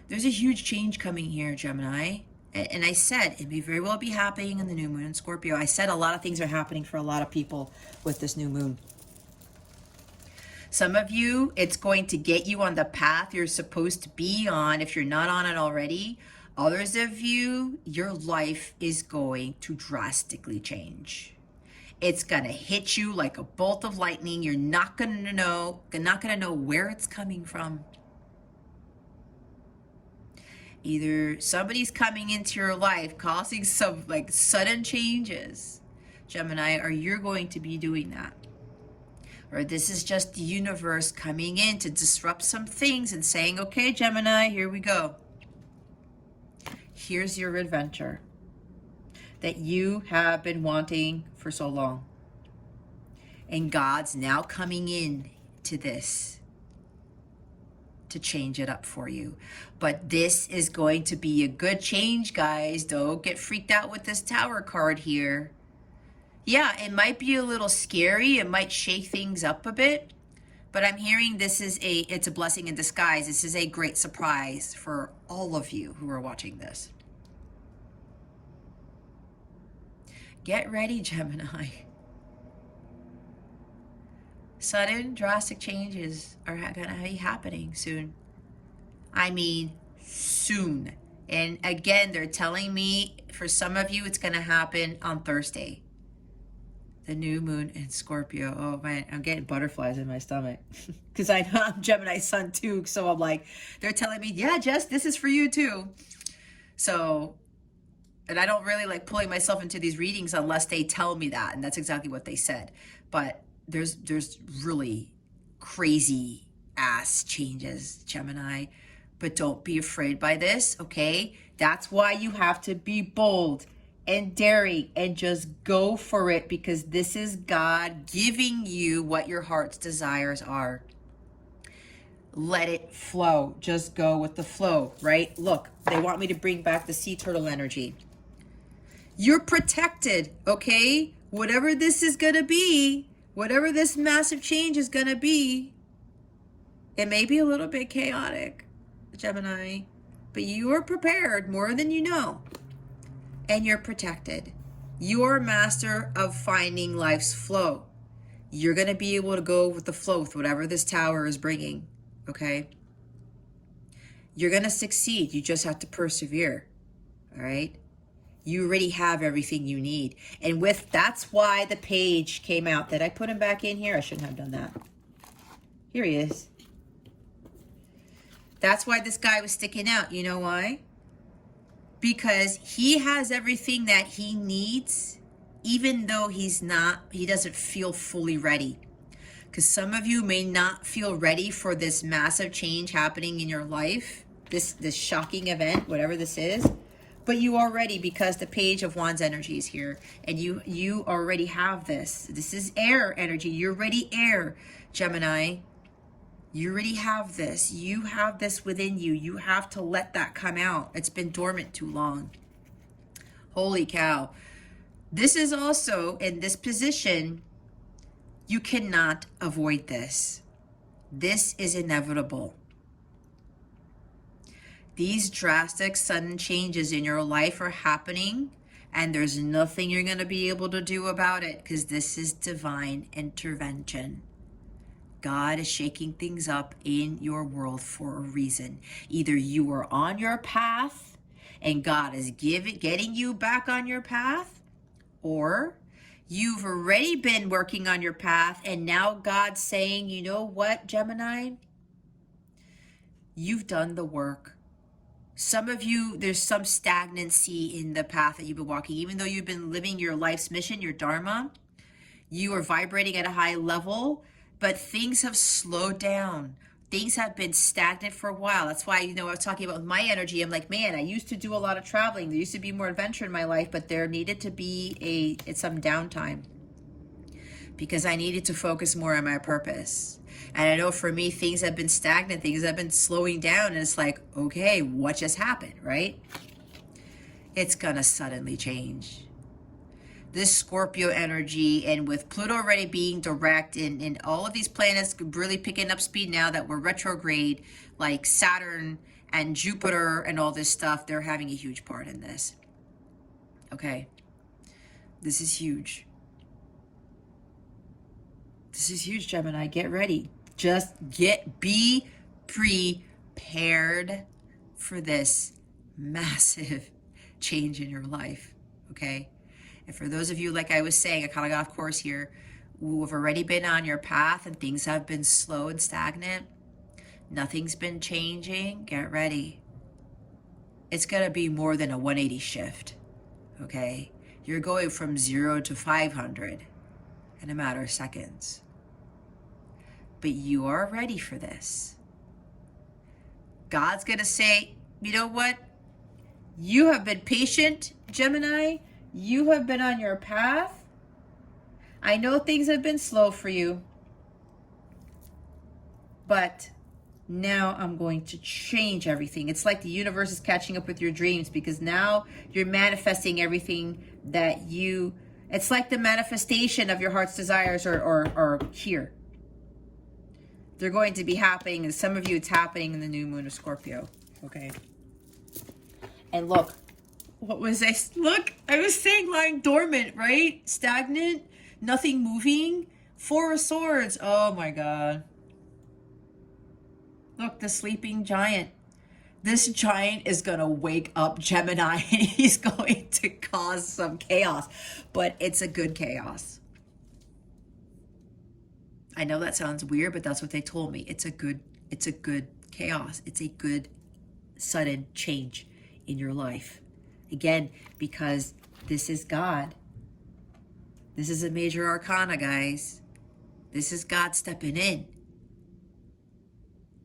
There's a huge change coming here, Gemini. And I said it may very well be happening in the new moon in Scorpio. I said a lot of things are happening for a lot of people with this new moon. Some of you, it's going to get you on the path you're supposed to be on if you're not on it already. Others of you, your life is going to drastically change. It's going to hit you like a bolt of lightning. You're not going to know where it's coming from. Either somebody's coming into your life causing some like sudden changes, Gemini, or you're going to be doing that. Or this is just the universe coming in to disrupt some things and saying, okay, Gemini, here we go. Here's your adventure that you have been wanting for so long. And God's now coming in to this to change it up for you. But this is going to be a good change, guys. Don't get freaked out with this Tower card here. Yeah, it might be a little scary. It might shake things up a bit. But I'm hearing it's a blessing in disguise. This is a great surprise for all of you who are watching this. Get ready, Gemini. Sudden, drastic changes are going to be happening soon. I mean, soon. And again, they're telling me, for some of you, it's going to happen on Thursday. The new moon in Scorpio. Oh, man, I'm getting butterflies in my stomach. Because I know I'm Gemini sun, too. So I'm like, they're telling me, yeah, Jess, this is for you, too. So, and I don't really like pulling myself into these readings unless they tell me that, and that's exactly what they said. But there's really crazy ass changes, Gemini. But don't be afraid by this, okay? That's why you have to be bold and daring and just go for it, because this is God giving you what your heart's desires are. Let it flow. Just go with the flow, right? Look, they want me to bring back the sea turtle energy. You're protected, okay? Whatever this is going to be, whatever this massive change is going to be, it may be a little bit chaotic, Gemini, but you are prepared more than you know, and you're protected. You're a master of finding life's flow. You're going to be able to go with the flow with whatever this tower is bringing, okay? You're going to succeed. You just have to persevere, all right? You already have everything you need. And that's why the page came out. Did I put him back in here? I shouldn't have done that. Here he is. That's why this guy was sticking out. You know why? Because he has everything that he needs, even though he doesn't feel fully ready. Because some of you may not feel ready for this massive change happening in your life, this shocking event, whatever this is. But you are ready, because the Page of Wands energy is here, and you already have this. This is air energy. You're already air, Gemini. You already have this. You have this within you. You have to let that come out. It's been dormant too long. Holy cow. This is also, in this position, you cannot avoid this. This is inevitable. These drastic, sudden changes in your life are happening, and there's nothing you're going to be able to do about it, because this is divine intervention. God is shaking things up in your world for a reason. Either you are on your path and God is getting you back on your path, or you've already been working on your path and now God's saying, you know what, Gemini? You've done the work. Some of you, there's some stagnancy in the path that you've been walking. Even though you've been living your life's mission, your dharma, you are vibrating at a high level, but things have slowed down. Things have been stagnant for a while. That's why, I was talking about my energy. I'm like, man, I used to do a lot of traveling. There used to be more adventure in my life, but there needed to be some downtime, because I needed to focus more on my purpose. And I know for me, things have been stagnant. Things have been slowing down. And it's like, okay, what just happened, right? It's going to suddenly change. This Scorpio energy, and with Pluto already being direct, and all of these planets really picking up speed now that we're retrograde, like Saturn and Jupiter and all this stuff, they're having a huge part in this. Okay. This is huge. This is huge, Gemini. Get ready. Just be prepared for this massive change in your life, okay? And for those of you, like I was saying, I kind of got off course here, who have already been on your path and things have been slow and stagnant, nothing's been changing, get ready. It's going to be more than a 180 shift, okay? You're going from 0 to 500 in a matter of seconds. But you are ready for this. God's going to say, you know what? You have been patient, Gemini. You have been on your path. I know things have been slow for you, but now I'm going to change everything. It's like the universe is catching up with your dreams, because now you're manifesting everything that it's like the manifestation of your heart's desires are here. They're going to be happening, and some of you, it's happening in the new moon of Scorpio, okay? And look, I was saying lying dormant, right? Stagnant, nothing moving. 4 of Swords. Oh my God. Look, the sleeping giant. This giant is going to wake up Gemini, and he's going to cause some chaos, but it's a good chaos. I know that sounds weird, but that's what they told me. It's a good chaos. It's a good sudden change in your life. Again, because this is God. This is a major arcana, guys. This is God stepping in.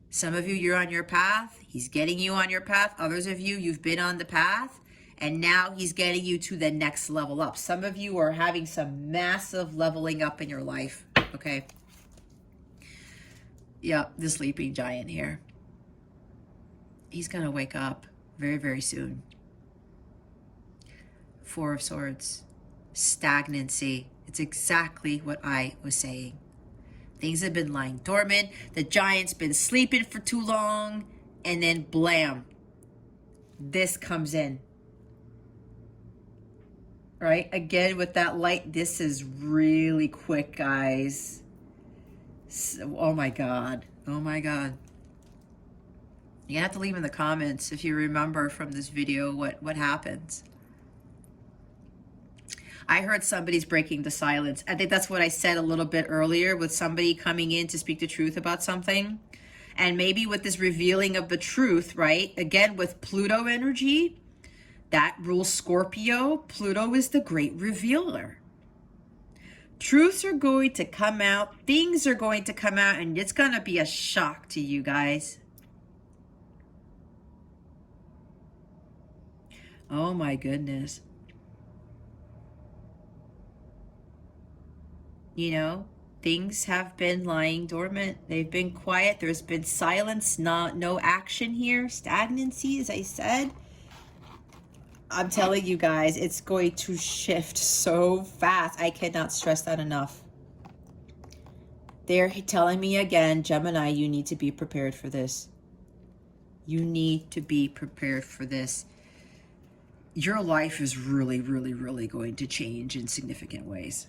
Some of you, you're on your path. He's getting you on your path. Others of you, you've been on the path. And now he's getting you to the next level up. Some of you are having some massive leveling up in your life. Okay. Yeah, the sleeping giant here. He's going to wake up very, very soon. Four of Swords. Stagnancy. It's exactly what I was saying. Things have been lying dormant. The giant's been sleeping for too long. And then blam. This comes in. Right? Again, with that light, this is really quick, guys. So, oh my God. Oh my God. You're gonna have to leave in the comments if you remember from this video what happens. I heard somebody's breaking the silence. I think that's what I said a little bit earlier with somebody coming in to speak the truth about something. And maybe with this revealing of the truth, right? Again, with Pluto energy, that rules Scorpio. Pluto is the great revealer. Truths are going to come out. Things are going to come out. And it's going to be a shock to you guys. Oh my goodness. You know, things have been lying dormant. They've been quiet. There's been silence, no action here. Stagnancy, as I said. I'm telling you guys, it's going to shift so fast. I cannot stress that enough. They're telling me again, Gemini, you need to be prepared for this. You need to be prepared for this. Your life is really, really, really going to change in significant ways.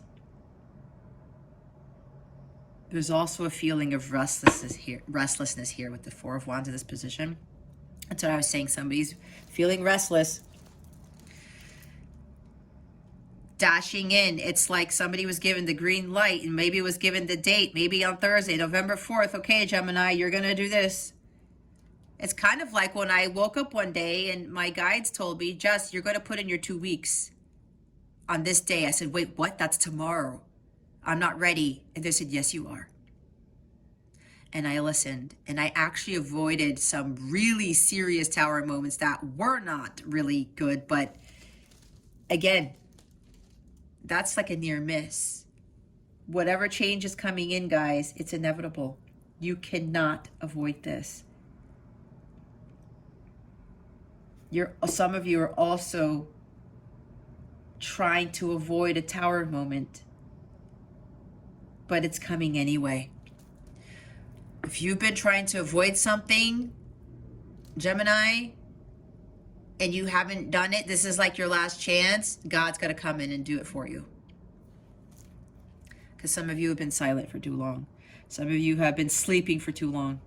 There's also a feeling of restlessness here with the Four of Wands in this position. That's what I was saying. Somebody's feeling restless. Dashing in. It's like somebody was given the green light and maybe was given the date. Maybe on Thursday, November 4th. Okay, Gemini, you're going to do this. It's kind of like when I woke up one day and my guides told me, Jess, you're going to put in your 2 weeks on this day. I said, wait, what? That's tomorrow. I'm not ready. And they said, yes, you are. And I listened, and I actually avoided some really serious tower moments that were not really good. But again, that's like a near miss. Whatever change is coming in, guys, it's inevitable. You cannot avoid this. Some of you are also trying to avoid a tower moment, but it's coming anyway. If you've been trying to avoid something, Gemini, and you haven't done it, this is like your last chance. God's got to come in and do it for you. Because some of you have been silent for too long. Some of you have been sleeping for too long.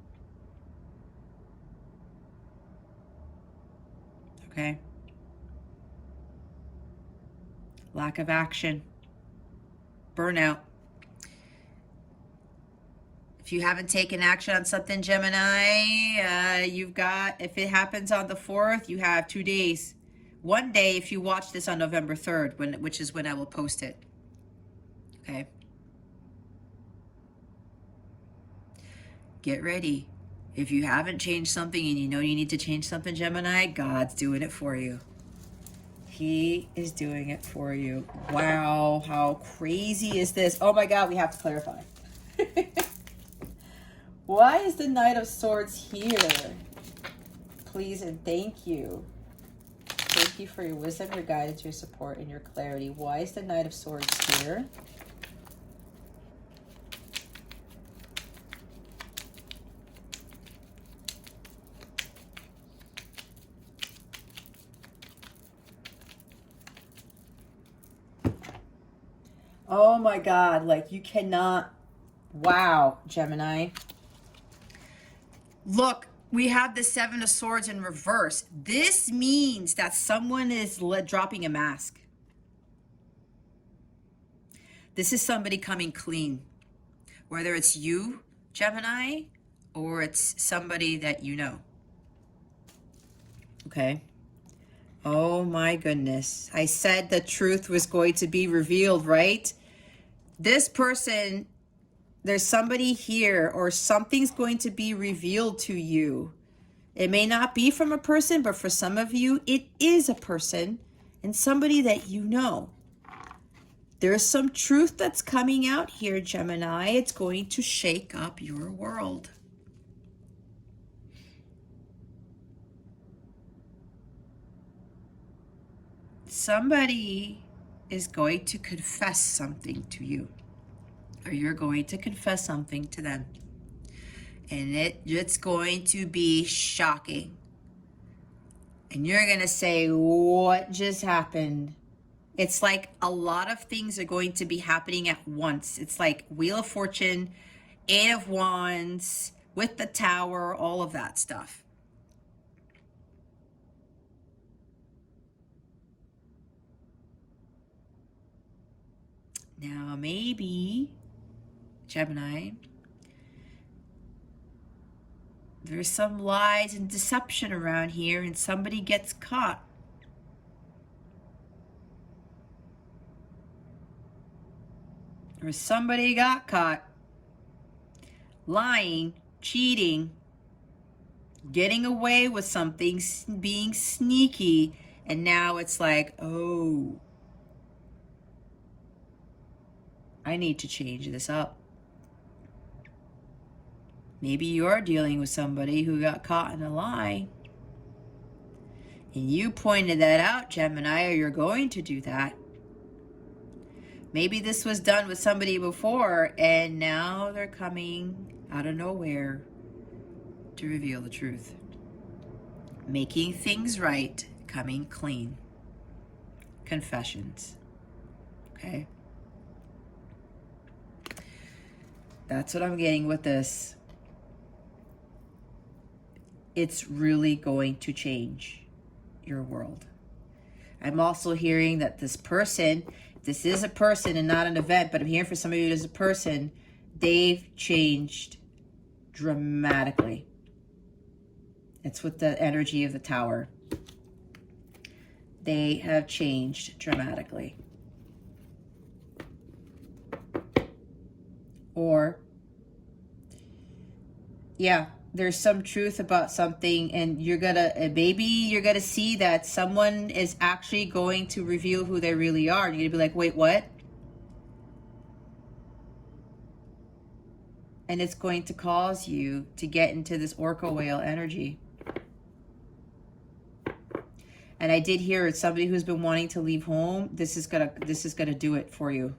Okay? Lack of action. Burnout. If you haven't taken action on something, Gemini, you've got, if it happens on the 4th, you have 2 days. 1 day if you watch this on November 3rd, which is when I will post it. Okay? Get ready. If you haven't changed something and you know you need to change something, Gemini, God's doing it for you. He is doing it for you. Wow, how crazy is this? Oh my God, we have to clarify. Why is the Knight of Swords here? Please and thank you. Thank you for your wisdom, your guidance, your support, and your clarity. Why is the Knight of Swords here? Oh my God, like you cannot. Wow, Gemini. Look, we have the Seven of Swords in reverse. This means that someone is dropping a mask. This is somebody coming clean. Whether it's you, Gemini, or it's somebody that you know. Okay? Oh my goodness. I said the truth was going to be revealed, right? This person, there's somebody here, or something's going to be revealed to you. It may not be from a person, but for some of you, it is a person and somebody that you know. There's some truth that's coming out here, Gemini. It's going to shake up your world. Somebody is going to confess something to you, or you're going to confess something to them. And it's going to be shocking. And you're going to say, what just happened? It's like a lot of things are going to be happening at once. It's like Wheel of Fortune, Eight of Wands, with the Tower, all of that stuff. Now, maybe, Gemini, there's some lies and deception around here and somebody gets caught. Or somebody got caught lying, cheating, getting away with something, being sneaky, and now it's like, oh, I need to change this up. Maybe you're dealing with somebody who got caught in a lie, and you pointed that out, Gemini, or you're going to do that. Maybe this was done with somebody before, and now they're coming out of nowhere to reveal the truth. Making things right, coming clean. Confessions. Okay? That's what I'm getting with this. It's really going to change your world. I'm also hearing that this person, this is a person and not an event, but I'm hearing for some of you as a person, they've changed dramatically. It's with the energy of the Tower. They have changed dramatically. Or, yeah, there's some truth about something, and maybe you're gonna see that someone is actually going to reveal who they really are. And you're gonna be like, wait, what? And it's going to cause you to get into this orca whale energy. And I did hear it's somebody who's been wanting to leave home. This is gonna do it for you.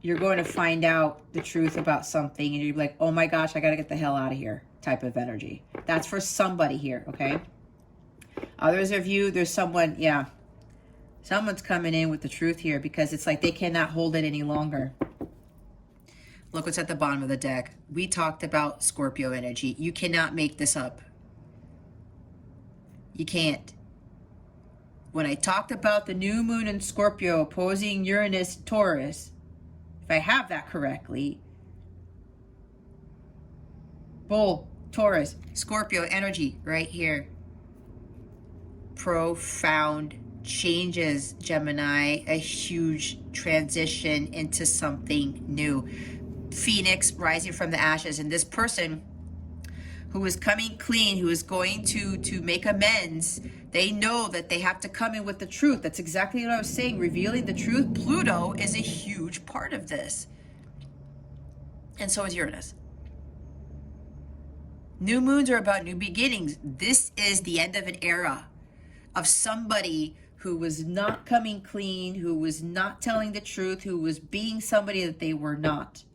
You're going to find out the truth about something, and you're like, oh my gosh, I gotta get the hell out of here type of energy. That's for somebody here, okay? Others of you, there's someone, yeah. Someone's coming in with the truth here because it's like they cannot hold it any longer. Look what's at the bottom of the deck. We talked about Scorpio energy. You cannot make this up. You can't. When I talked about the new moon in Scorpio opposing Uranus, Taurus, if I have that correctly, Bull, Taurus, Scorpio energy right here. Profound changes, Gemini, a huge transition into something new. Phoenix rising from the ashes, and this person who is coming clean, who is going to make amends, they know that they have to come in with the truth. That's exactly what I was saying, revealing the truth. Pluto is a huge part of this. And so is Uranus. New moons are about new beginnings. This is the end of an era of somebody who was not coming clean, who was not telling the truth, who was being somebody that they were not.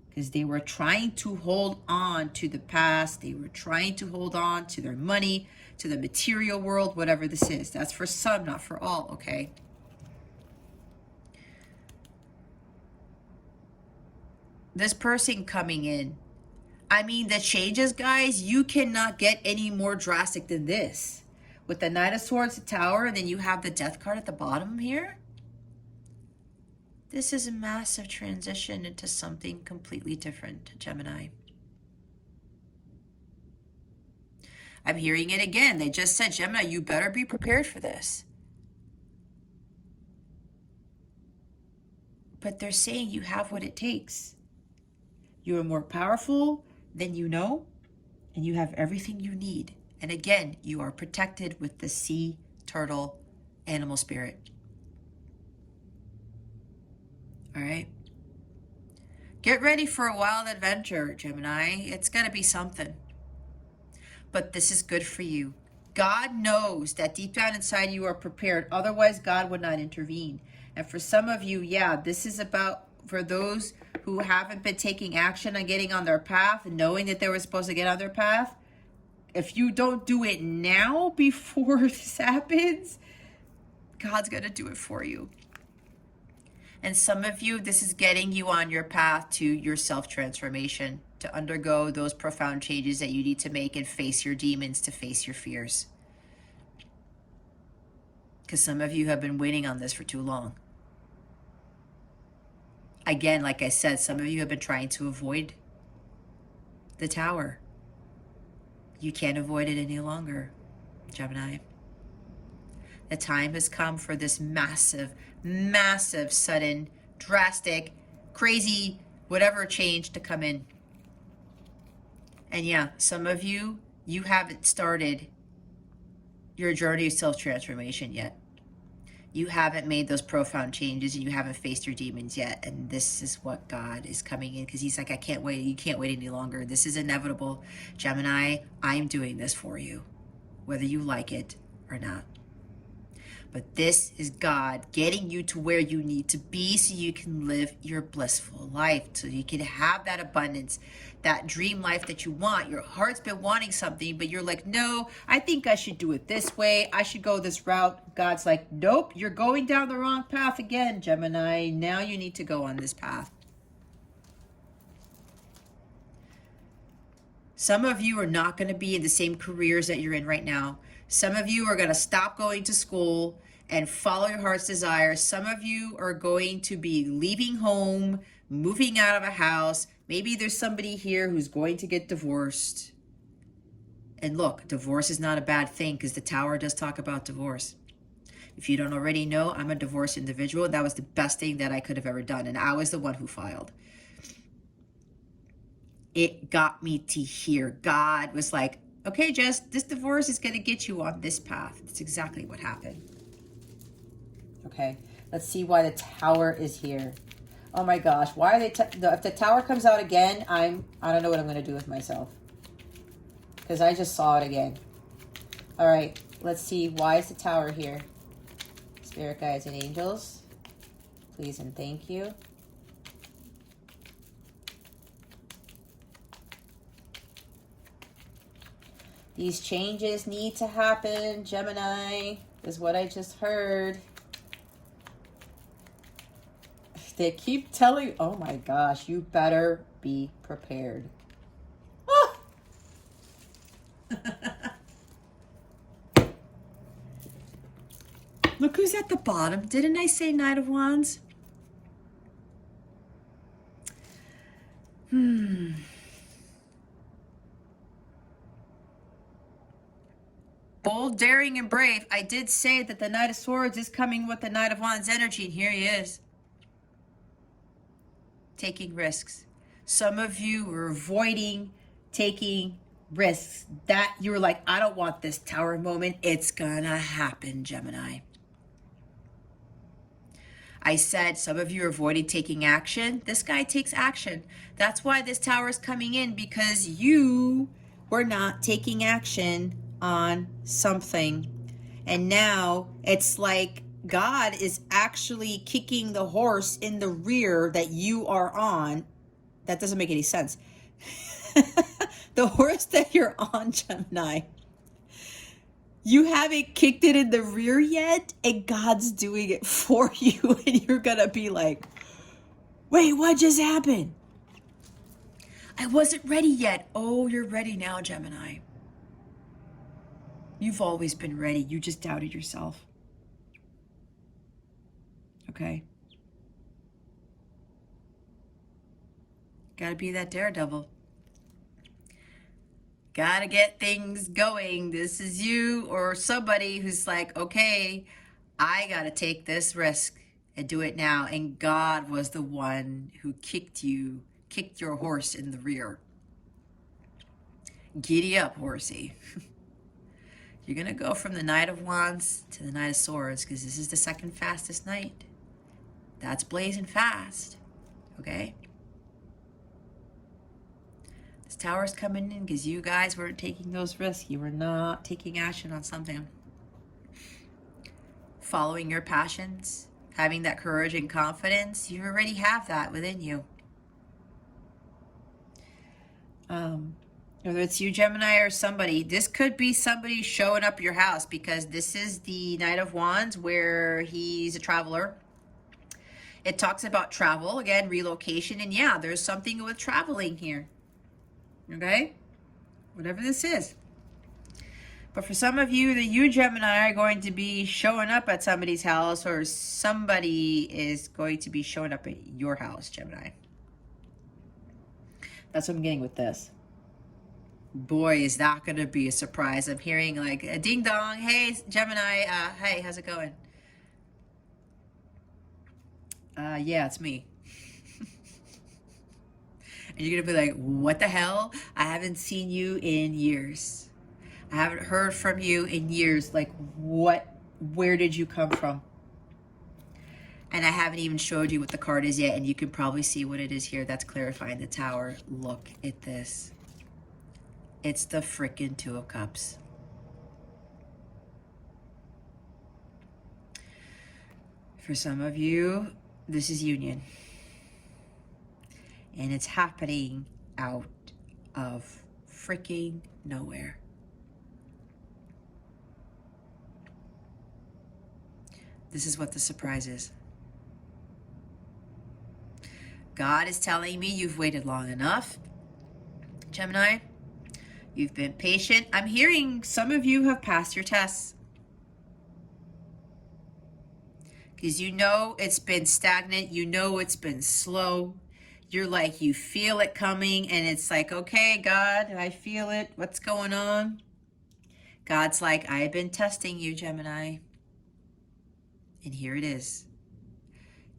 Because they were trying to hold on to the past. They were trying to hold on to their money, to the material world, whatever this is. That's for some, not for all, okay? This person coming in, I mean, the changes, guys, you cannot get any more drastic than this. With the Knight of Swords, the Tower, and then you have the Death card at the bottom here. This is a massive transition into something completely different, Gemini. I'm hearing it again. They just said, Gemini, you better be prepared for this. But they're saying you have what it takes. You are more powerful than you know, and you have everything you need. And again, you are protected with the sea turtle animal spirit. All right? Get ready for a wild adventure, Gemini. It's going to be something. But this is good for you. God knows that deep down inside you are prepared. Otherwise, God would not intervene. And for some of you, yeah, this is about for those who haven't been taking action on getting on their path and knowing that they were supposed to get on their path. If you don't do it now before this happens, God's going to do it for you. And some of you, this is getting you on your path to your self-transformation, to undergo those profound changes that you need to make and face your demons, to face your fears. Because some of you have been waiting on this for too long. Again, like I said, some of you have been trying to avoid the tower. You can't avoid it any longer, Gemini. The time has come for this massive, massive, sudden, drastic, crazy, whatever change to come in. And yeah, some of you, you haven't started your journey of self-transformation yet. You haven't made those profound changes and you haven't faced your demons yet. And this is what God is coming in, because he's like, I can't wait. You can't wait any longer. This is inevitable. Gemini, I'm doing this for you, whether you like it or not. But this is God getting you to where you need to be so you can live your blissful life, so you can have that abundance, that dream life that you want. Your heart's been wanting something, but you're like, no, I think I should do it this way. I should go this route. God's like, nope, you're going down the wrong path again, Gemini. Now you need to go on this path. Some of you are not going to be in the same careers that you're in right now. Some of you are going to stop going to school and follow your heart's desire. Some of you are going to be leaving home, moving out of a house. Maybe there's somebody here who's going to get divorced. And look, divorce is not a bad thing, because the tower does talk about divorce. If you don't already know, I'm a divorced individual. That was the best thing that I could have ever done. And I was the one who filed. It got me to here. God was like, okay, Jess, this divorce is going to get you on this path. That's exactly what happened. Okay, let's see why the tower is here. Oh my gosh, why are they, if the tower comes out again, I don't know what I'm going to do with myself. Because I just saw it again. All right, let's see, why is the tower here? Spirit guides and angels, please and thank you. These changes need to happen, Gemini, is what I just heard. They keep telling, oh my gosh, you better be prepared. Ah! Look who's at the bottom. Didn't I say Knight of Wands? Bold, daring, and brave. I did say that the Knight of Swords is coming with the Knight of Wands energy, and here he is. Taking risks. Some of you are avoiding taking risks. That you were like, I don't want this tower moment. It's gonna happen, Gemini. I said some of you are avoiding taking action. This guy takes action. That's why this tower is coming in, because you were not taking action on something. And now it's like God is actually kicking the horse in the rear that you are on. That doesn't make any sense. The horse that you're on, Gemini, you haven't kicked it in the rear yet, and God's doing it for you, and you're gonna be like, wait, what just happened? I wasn't ready yet. Oh, you're ready now, Gemini. You've always been ready. You just doubted yourself. Okay? Gotta be that daredevil. Gotta get things going. This is you or somebody who's like, okay, I gotta take this risk and do it now. And God was the one who kicked your horse in the rear. Giddy up, horsey. You're gonna go from the Knight of Wands to the Knight of Swords because this is the second fastest knight. That's blazing fast, okay? This tower's coming in because you guys weren't taking those risks. You were not taking action on something. Following your passions, having that courage and confidence, you already have that within you. Whether it's you, Gemini, or somebody, this could be somebody showing up your house because this is the Knight of Wands where he's a traveler. It talks about travel, again, relocation, and yeah, there's something with traveling here, okay? Whatever this is. But for some of you, you Gemini are going to be showing up at somebody's house, or somebody is going to be showing up at your house, Gemini. That's what I'm getting with this. Boy, is that going to be a surprise. I'm hearing like a ding dong. Hey, Gemini. Hey, how's it going? Yeah, it's me. And you're going to be like, what the hell? I haven't seen you in years. I haven't heard from you in years. Like, what? Where did you come from? And I haven't even showed you what the card is yet. And you can probably see what it is here. That's clarifying the Tower. Look at this. It's the frickin' Two of Cups. For some of you, this is union. And it's happening out of freaking nowhere. This is what the surprise is. God is telling me you've waited long enough, Gemini. You've been patient. I'm hearing some of you have passed your tests. Because you know it's been stagnant. You know it's been slow. You're like, you feel it coming. And it's like, okay, God, I feel it. What's going on? God's like, I've been testing you, Gemini. And here it is.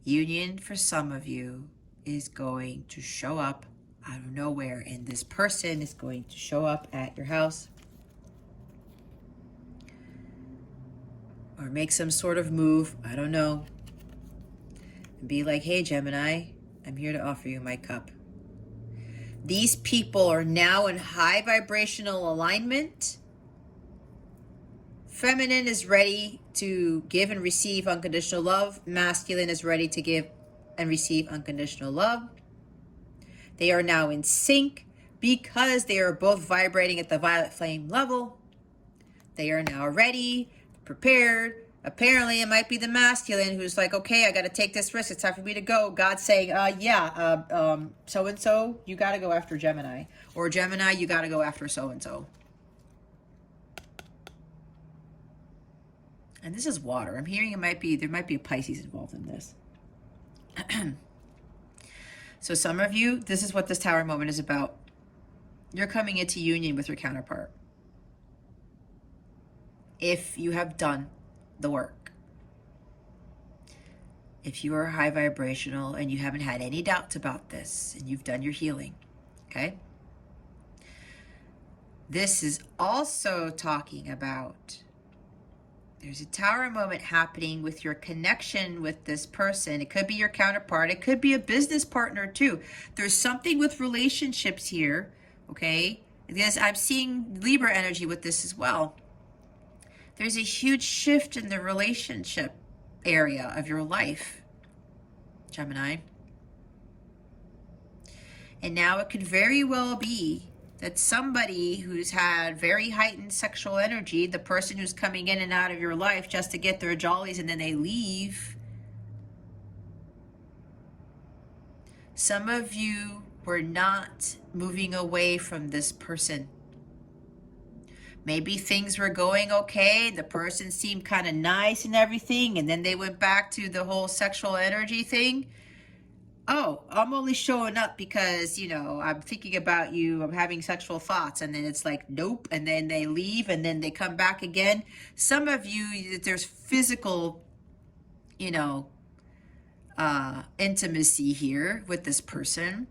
Union for some of you is going to show up out of nowhere, and this person is going to show up at your house or make some sort of move, I don't know, and be like, hey, Gemini, I'm here to offer you my cup. These people are now in high vibrational alignment. Feminine is ready to give and receive unconditional love. Masculine is ready to give and receive unconditional love. They are now in sync because they are both vibrating at the violet flame level. They are now ready, prepared. Apparently, it might be the masculine who's like, okay, I got to take this risk. It's time for me to go. God's saying, so-and-so, you got to go after Gemini. Or Gemini, you got to go after so-and-so. And this is water. I'm hearing there might be a Pisces involved in this. So some of you, this is what this Tower moment is about. You're coming into union with your counterpart. If you have done the work. If you are high vibrational and you haven't had any doubts about this and you've done your healing, okay? This is also talking about there's a Tower moment happening with your connection with this person. It could be your counterpart. It could be a business partner too. There's something with relationships here, okay? Because I'm seeing Libra energy with this as well. There's a huge shift in the relationship area of your life, Gemini. And now it could very well be that somebody who's had very heightened sexual energy, the person who's coming in and out of your life just to get their jollies and then they leave. Some of you were not moving away from this person. Maybe things were going okay. The person seemed kind of nice and everything. And then they went back to the whole sexual energy thing. oh, I'm only showing up because, you know, I'm thinking about you, I'm having sexual thoughts, and then it's like, nope, and then they leave, and then they come back again. Some of you, there's physical, you know, intimacy here with this person,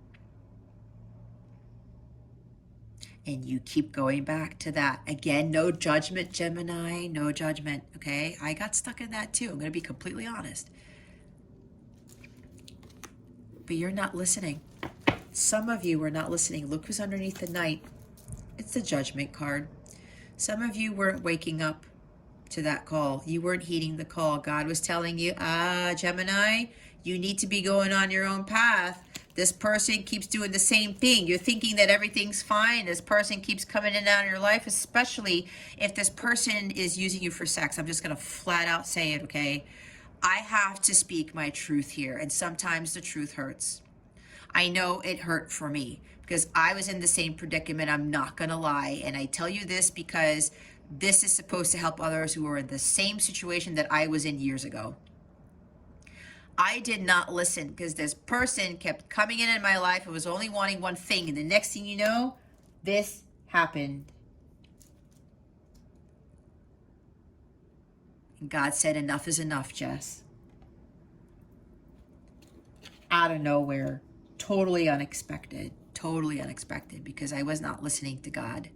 and you keep going back to that. Again, no judgment, Gemini, no judgment, okay? I got stuck in that too, I'm gonna be completely honest. But you're not listening. Some of you were not listening. Look who's underneath the Knight. It's the Judgment card. Some of you weren't waking up to that call. You weren't heeding the call. God was telling you, Gemini, you need to be going on your own path. This person keeps doing the same thing. You're thinking that everything's fine. This person keeps coming in and out of your life, especially if this person is using you for sex. I'm just going to flat out say it, okay? I have to speak my truth here, and sometimes the truth hurts. I know it hurt for me because I was in the same predicament. I'm not going to lie. And I tell you this because this is supposed to help others who are in the same situation that I was in years ago. I did not listen because this person kept coming in my life and was only wanting one thing. And the next thing you know, this happened. And God said, enough is enough, Jess. Out of nowhere, totally unexpected, because I was not listening to God,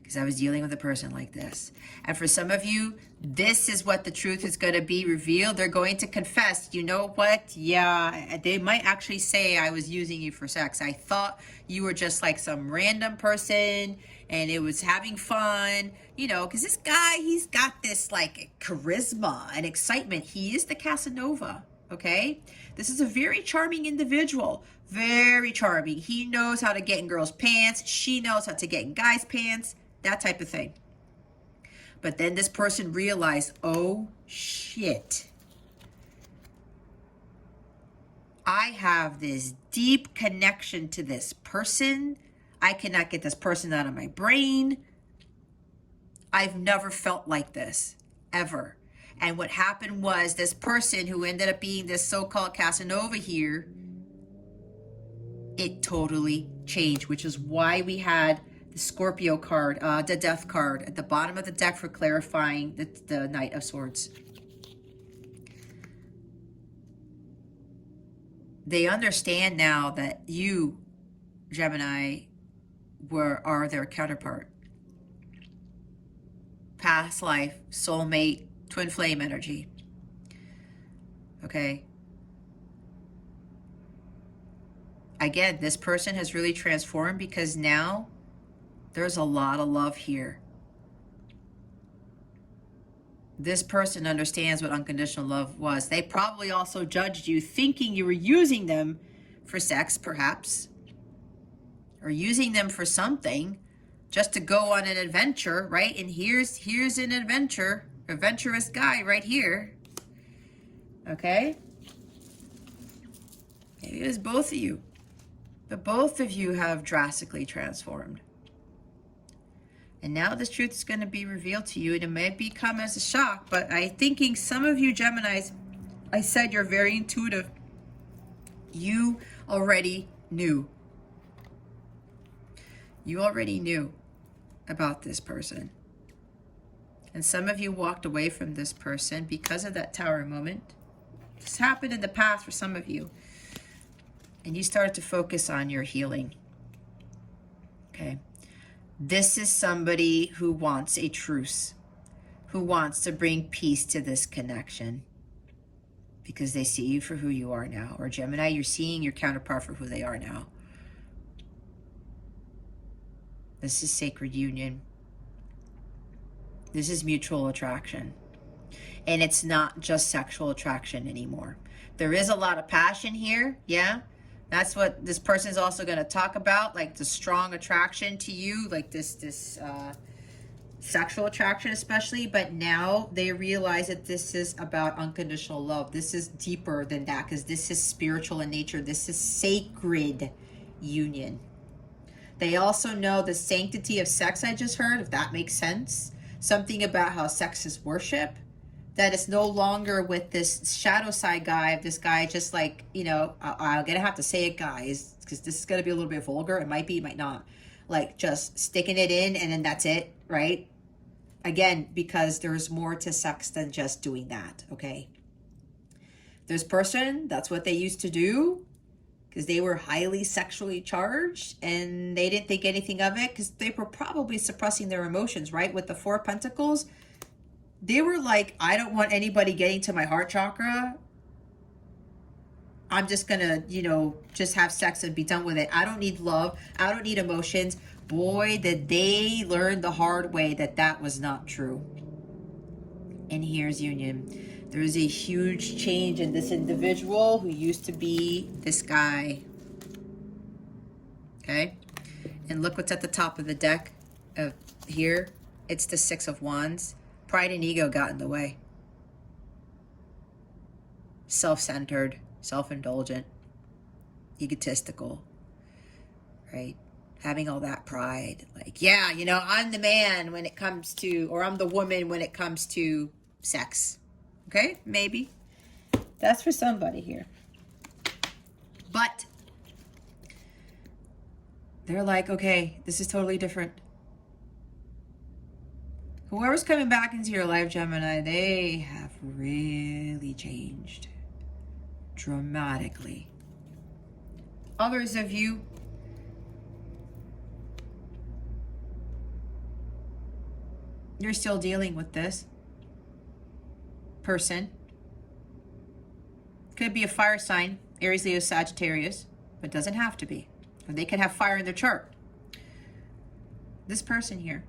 because I was dealing with a person like this. And for some of you, this is what the truth is going to be revealed. They're going to confess, you know what? Yeah, they might actually say I was using you for sex. I thought you were just like some random person and it was having fun, you know, because this guy, he's got this like charisma and excitement. He is the Casanova, okay? This is a very charming individual, very charming. He knows how to get in girls' pants. She knows how to get in guys' pants, that type of thing. But then this person realized, oh shit, I have this deep connection to this person. I cannot get this person out of my brain. I've never felt like this, ever. And what happened was this person who ended up being this so-called Casanova here, it totally changed, which is why we had the Scorpio card, the Death card at the bottom of the deck for clarifying the Knight of Swords. They understand now that you, Gemini, are their counterpart. Past life, soulmate, twin flame energy. Okay. Again, this person has really transformed because now there's a lot of love here. This person understands what unconditional love was. They probably also judged you thinking you were using them for sex, perhaps, or using them for something just to go on an adventure, right? And here's an adventurous guy right here. Okay? Maybe it was both of you. But both of you have drastically transformed. And now this truth is going to be revealed to you, and it may come as a shock, but I'm thinking some of you Geminis, I said you're very intuitive. You already knew. You already knew about this person. And some of you walked away from this person because of that Tower moment. This happened in the past for some of you. And you started to focus on your healing. Okay. This is somebody who wants a truce, who wants to bring peace to this connection because they see you for who you are now. Or Gemini, you're seeing your counterpart for who they are now. This is sacred union. This is mutual attraction. And it's not just sexual attraction anymore. There is a lot of passion here, yeah? That's what this person is also going to talk about, like the strong attraction to you, like this sexual attraction especially. But now they realize that this is about unconditional love. This is deeper than that because this is spiritual in nature. This is sacred union. They also know the sanctity of sex I just heard, if that makes sense. Something about how sex is worship. that it's no longer with this shadow side guy, this guy just like, you know, I'm gonna have to say it, guys, because this is gonna be a little bit vulgar. It might be, it might not. Like just sticking it in and then that's it, right? Again, because there's more to sex than just doing that, okay? This person, that's what they used to do because they were highly sexually charged and they didn't think anything of it because they were probably suppressing their emotions, right? With the Four of Pentacles, they were like, I don't want anybody getting to my heart chakra. I'm just gonna, you know, just have sex and be done with it. I don't need love. I don't need emotions. Boy, did they learn the hard way that that was not true. And here's union. There's a huge change in this individual who used to be this guy. Okay? And look what's at the top of the deck of here. It's the Six of Wands. Pride and ego got in the way. Self-centered, self-indulgent, egotistical, right? Having all that pride. Like, yeah, you know, I'm the man when it comes to, or I'm the woman when it comes to sex. Okay? Maybe. That's for somebody here. But they're like, okay, this is totally different. Whoever's coming back into your life, Gemini, they have really changed dramatically. Others of you, you're still dealing with this person. Could be a fire sign, Aries, Leo, Sagittarius, but doesn't have to be. Or they could have fire in their chart. This person here,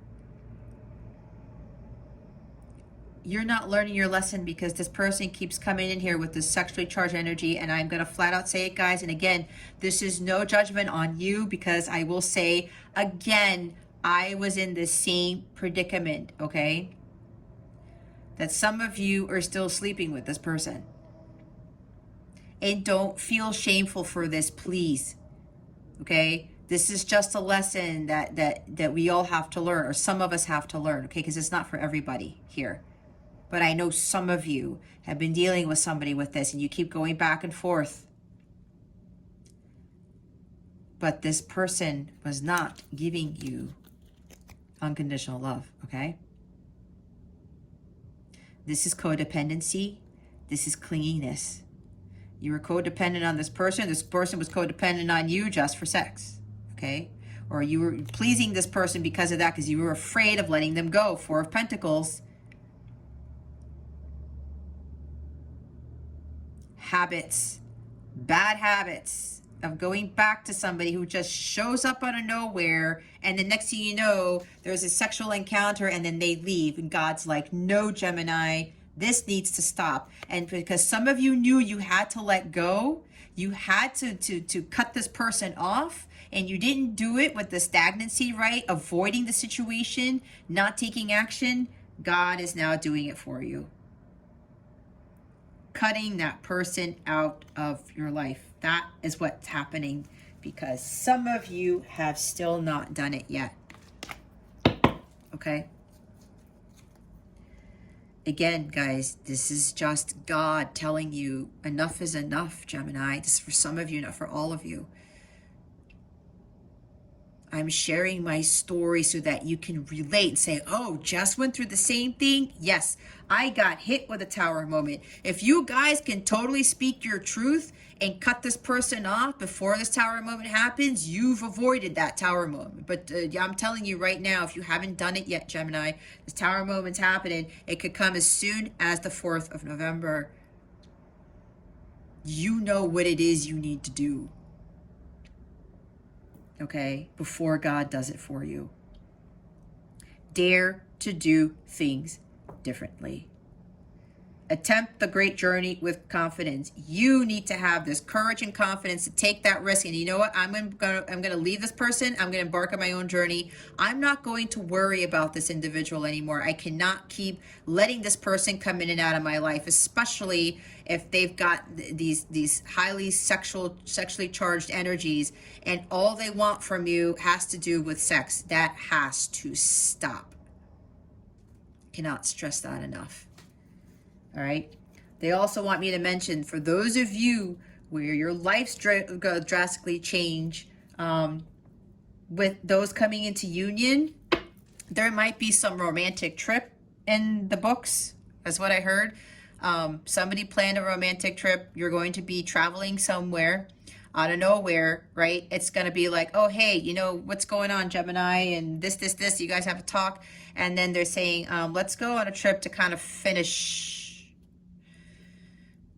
you're not learning your lesson because this person keeps coming in here with this sexually charged energy, and I'm going to flat out say it, guys. And again, this is no judgment on you because I will say, again, I was in the same predicament, okay? That some of you are still sleeping with this person. And don't feel shameful for this, please, okay? This is just a lesson that we all have to learn, or some of us have to learn, okay? Because it's not for everybody here. But I know some of you have been dealing with somebody with this and you keep going back and forth. But this person was not giving you unconditional love, okay? This is codependency. This is clinginess. You were codependent on this person. This person was codependent on you just for sex, okay? Or you were pleasing this person because of that, because you were afraid of letting them go. Four of Pentacles. Habits, bad habits of going back to somebody who just shows up out of nowhere, and the next thing you know, there's a sexual encounter and then they leave, and God's like, no, Gemini, this needs to stop. And because some of you knew you had to let go, you had to cut this person off, and you didn't do it with the stagnancy, right? Avoiding the situation, not taking action. God is now doing it for you. Cutting that person out of your life. That is what's happening because some of you have still not done it yet. Okay? Again, guys, this is just God telling you enough is enough, Gemini. This is for some of you, not for all of you. I'm sharing my story so that you can relate and say, oh, Jess went through the same thing. Yes, I got hit with a tower moment. If you guys can totally speak your truth and cut this person off before this tower moment happens, you've avoided that tower moment. But I'm telling you right now, if you haven't done it yet, Gemini, this tower moment's happening. It could come as soon as the 4th of November. You know what it is you need to do. Okay, before God does it for you. Dare to do things differently. Attempt the great journey with confidence. You need to have this courage and confidence to take that risk. And you know what? I'm gonna leave this person. I'm gonna embark on my own journey. I'm not going to worry about this individual anymore. I cannot keep letting this person come in and out of my life, especially if they've got these highly sexually charged energies, and all they want from you has to do with sex. That has to stop. Cannot stress that enough. All right. They also want me to mention, for those of you where your life's drastically change, with those coming into union, there might be some romantic trip in the books, that's what I heard. Somebody planned a romantic trip. You're going to be traveling somewhere out of nowhere, right? It's going to be like, oh, hey, you know, what's going on, Gemini? And this, you guys have a talk. And then they're saying, let's go on a trip to kind of finish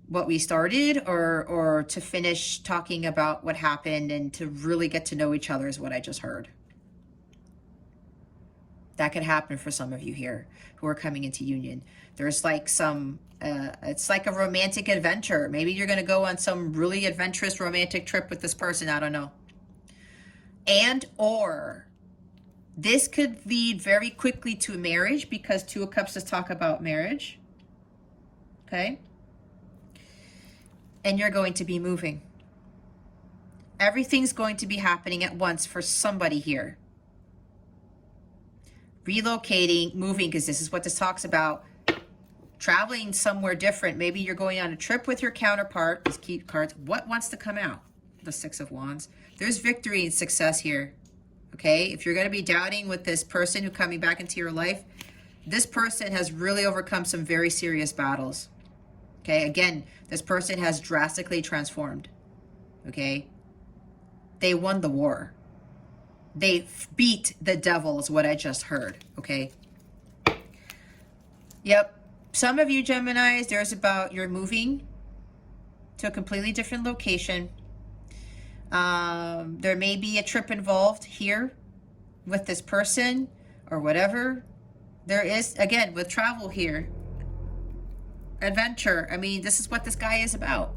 what we started, or to finish talking about what happened and to really get to know each other is what I just heard. That could happen for some of you here who are coming into union. There's like some, it's like a romantic adventure. Maybe you're going to go on some really adventurous romantic trip with this person. I don't know. And or this could lead very quickly to marriage, because Two of Cups is talk about marriage. Okay. And you're going to be moving. Everything's going to be happening at once for somebody here. Relocating, moving, because this is what this talks about. Traveling somewhere different. Maybe you're going on a trip with your counterpart. These key cards. What wants to come out? The Six of Wands. There's victory and success here. Okay? If you're going to be doubting with this person who's coming back into your life, this person has really overcome some very serious battles. Okay? Again, this person has drastically transformed. Okay? They won the war. They beat the devil is what I just heard. Okay? Yep. Some of you Geminis, there's about you're moving to a completely different location. There may be a trip involved here with this person or whatever. There is, again, with travel here. Adventure. I mean, this is what this guy is about.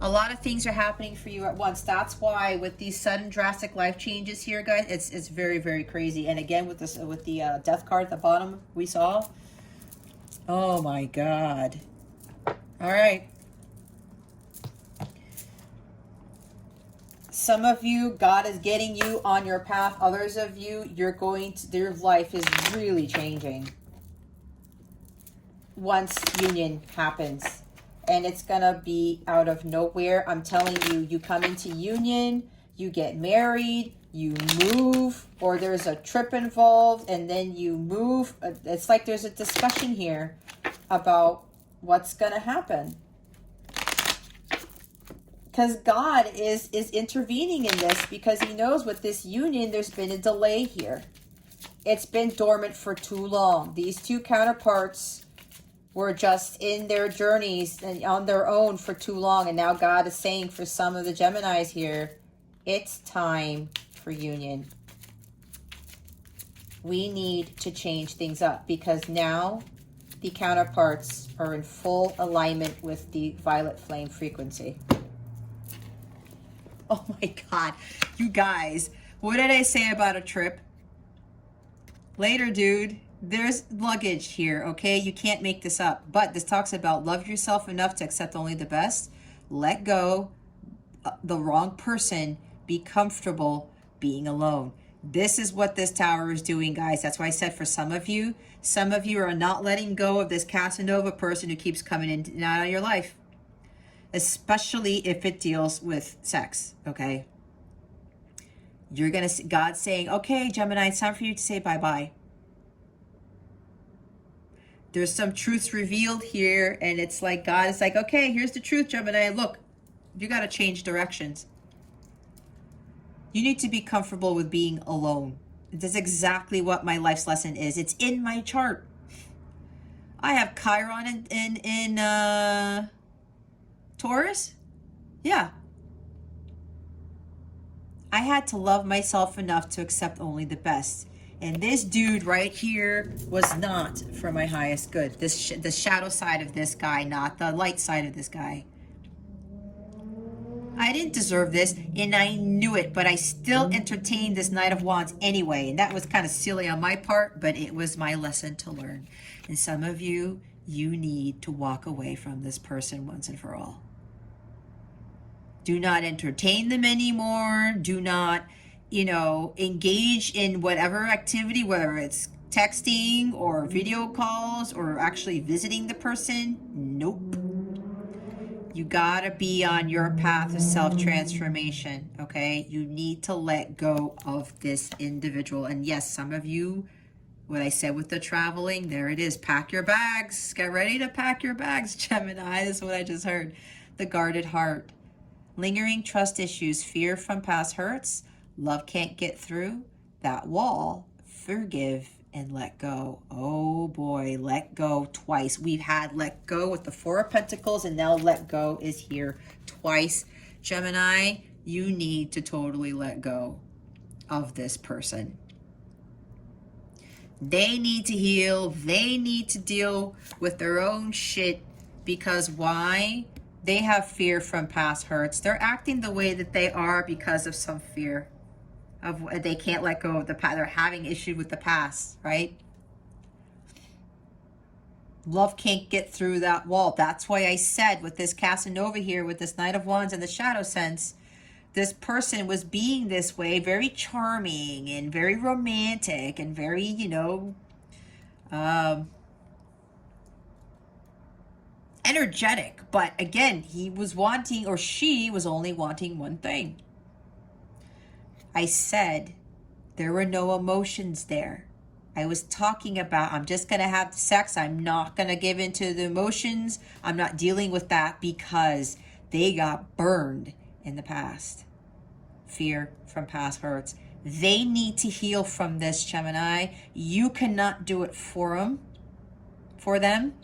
A lot of things are happening for you at once. That's why with these sudden drastic life changes here, guys, it's very, very crazy. And again, with this, with the death card at the bottom we saw. Oh my God. All right. Some of you, God is getting you on your path. Others of you, you're going to, your life is really changing once union happens. And it's going to be out of nowhere. I'm telling you, you come into union, you get married, you move, or there's a trip involved, and then you move. It's like there's a discussion here about what's going to happen. Because God is intervening in this, because he knows with this union, there's been a delay here. It's been dormant for too long. These two counterparts were just in their journeys and on their own for too long. And now God is saying for some of the Geminis here, it's time for union. We need to change things up, because now the counterparts are in full alignment with the violet flame frequency. Oh my God, you guys, what did I say about a trip? Later, dude, there's luggage here, okay? You can't make this up. But this talks about love yourself enough to accept only the best. Let go the wrong person. Be comfortable being alone. This is what this tower is doing, guys. That's why I said for some of you are not letting go of this Casanova person who keeps coming in and out of your life. Especially if it deals with sex, okay? You're going to, God's saying, okay, Gemini, it's time for you to say bye-bye. There's some truths revealed here, and it's like, God is like, okay, here's the truth, Gemini. Look, you got to change directions. You need to be comfortable with being alone. That's exactly what my life's lesson is. It's in my chart. I have Chiron in Taurus? Yeah. I had to love myself enough to accept only the best. And this dude right here was not for my highest good. The shadow side of this guy, not the light side of this guy. I didn't deserve this, and I knew it, but I still entertained this Knight of Wands anyway. And that was kind of silly on my part, but it was my lesson to learn. And some of you, you need to walk away from this person once and for all. Do not entertain them anymore. Do not, engage in whatever activity, whether it's texting or video calls or actually visiting the person. Nope. You gotta be on your path of self-transformation, okay? You need to let go of this individual. And yes, some of you, what I said with the traveling, there it is. Pack your bags. Get ready to pack your bags, Gemini. This is what I just heard. The guarded heart. Lingering trust issues, fear from past hurts, love can't get through that wall, forgive and let go. Oh boy, let go twice. We've had let go with the Four of Pentacles, and now let go is here twice. Gemini, you need to totally let go of this person. They need to heal. They need to deal with their own shit, because why? They have fear from past hurts. They're acting the way that they are because of some fear of they can't let go of the past. They're having issue with the past, right? Love can't get through that wall. That's why I said with this Casanova here, with this Knight of Wands and the Shadow Sense, this person was being this way, very charming and very romantic and very, you know, energetic. But again, he was wanting, or she was only wanting one thing. I said there were no emotions there. I was talking about, I'm just going to have sex. I'm not going to give into the emotions. I'm not dealing with that because they got burned in the past. Fear from past hurts. They need to heal from this, Gemini. You cannot do it for them.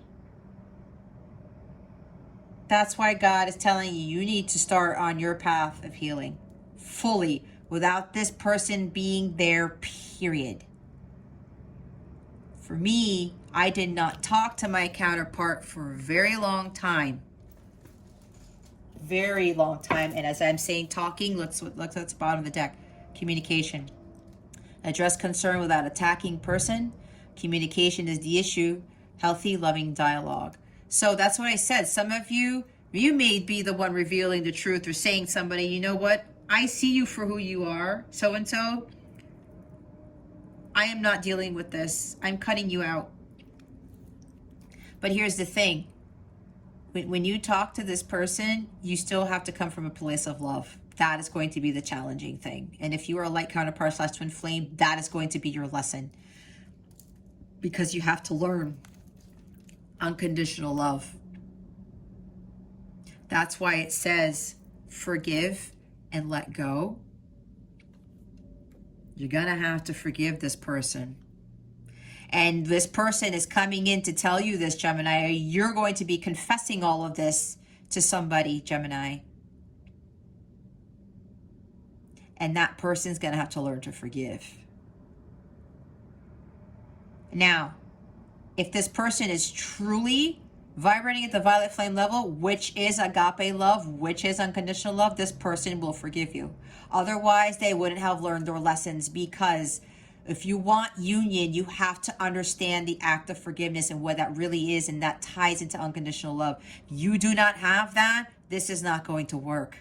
That's why God is telling you, you need to start on your path of healing fully without this person being there, period. For me, I did not talk to my counterpart for a very long time. Very long time. And as I'm saying, talking, let's at the bottom of the deck. Communication. Address concern without attacking person. Communication is the issue. Healthy, loving dialogue. So that's what I said. Some of you, you may be the one revealing the truth or saying to somebody, you know what? I see you for who you are, so-and-so. I am not dealing with this. I'm cutting you out. But here's the thing. When you talk to this person, you still have to come from a place of love. That is going to be the challenging thing. And if you are a light counterpart / twin flame, that is going to be your lesson. Because you have to learn unconditional love. That's why it says forgive and let go. You're going to have to forgive this person. And this person is coming in to tell you this, Gemini. You're going to be confessing all of this to somebody, Gemini. And that person's going to have to learn to forgive. Now, if this person is truly vibrating at the violet flame level, which is agape love, which is unconditional love, this person will forgive you. Otherwise, they wouldn't have learned their lessons, because if you want union, you have to understand the act of forgiveness and what that really is, and that ties into unconditional love. If you do not have that, this is not going to work.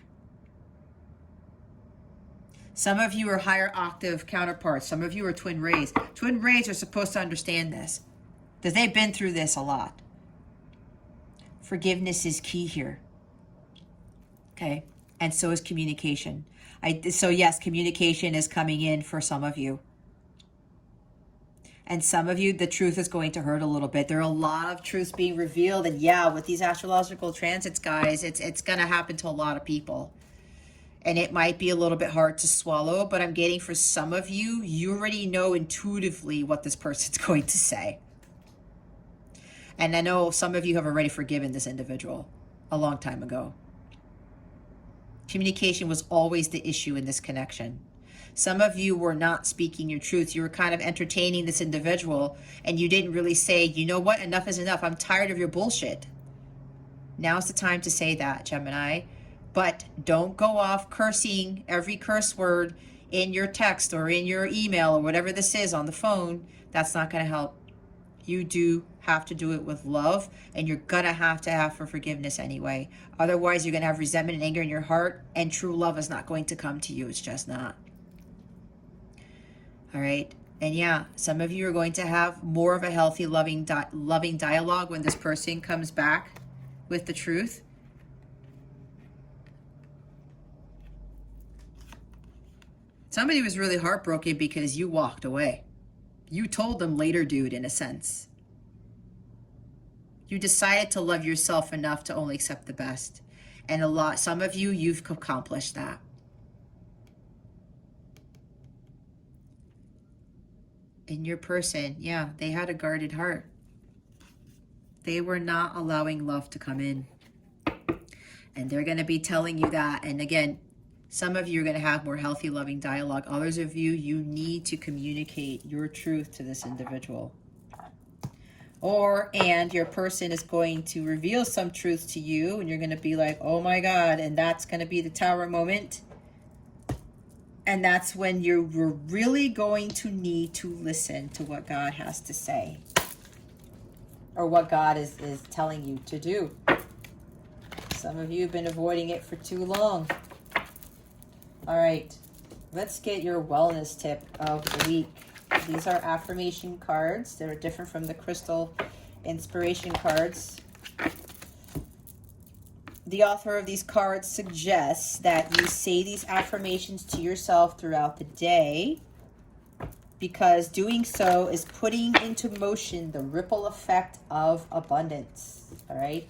Some of you are higher octave counterparts. Some of you are twin rays. Twin rays are supposed to understand this, because they've been through this a lot. Forgiveness is key here. Okay? And so is communication. So yes, communication is coming in for some of you. And some of you, the truth is going to hurt a little bit. There are a lot of truths being revealed. And yeah, with these astrological transits, guys, it's going to happen to a lot of people. And it might be a little bit hard to swallow, but I'm getting for some of you, you already know intuitively what this person's going to say. And I know some of you have already forgiven this individual a long time ago. Communication was always the issue in this connection. Some of you were not speaking your truth. You were kind of entertaining this individual, and you didn't really say, you know what, enough is enough. I'm tired of your bullshit. Now's the time to say that, Gemini. But don't go off cursing every curse word in your text or in your email or whatever this is on the phone. That's not going to help. You do have to do it with love, and you're going to have for forgiveness anyway. Otherwise, you're going to have resentment and anger in your heart, and true love is not going to come to you. It's just not. All right? And yeah, some of you are going to have more of a healthy, loving dialogue when this person comes back with the truth. Somebody was really heartbroken because you walked away. You told them later, dude, in a sense. You decided to love yourself enough to only accept the best. And some of you, you've accomplished that. And your person, yeah, they had a guarded heart. They were not allowing love to come in. And they're going to be telling you that. And again, some of you are going to have more healthy, loving dialogue. Others of you, you need to communicate your truth to this individual. And your person is going to reveal some truth to you, and you're going to be like, oh my God, and that's going to be the tower moment. And that's when you're really going to need to listen to what God has to say, or what God is telling you to do. Some of you have been avoiding it for too long. All right, let's get your wellness tip of the week. These are affirmation cards. They're different from the crystal inspiration cards. The author of these cards suggests that you say these affirmations to yourself throughout the day, because doing so is putting into motion the ripple effect of abundance. All right.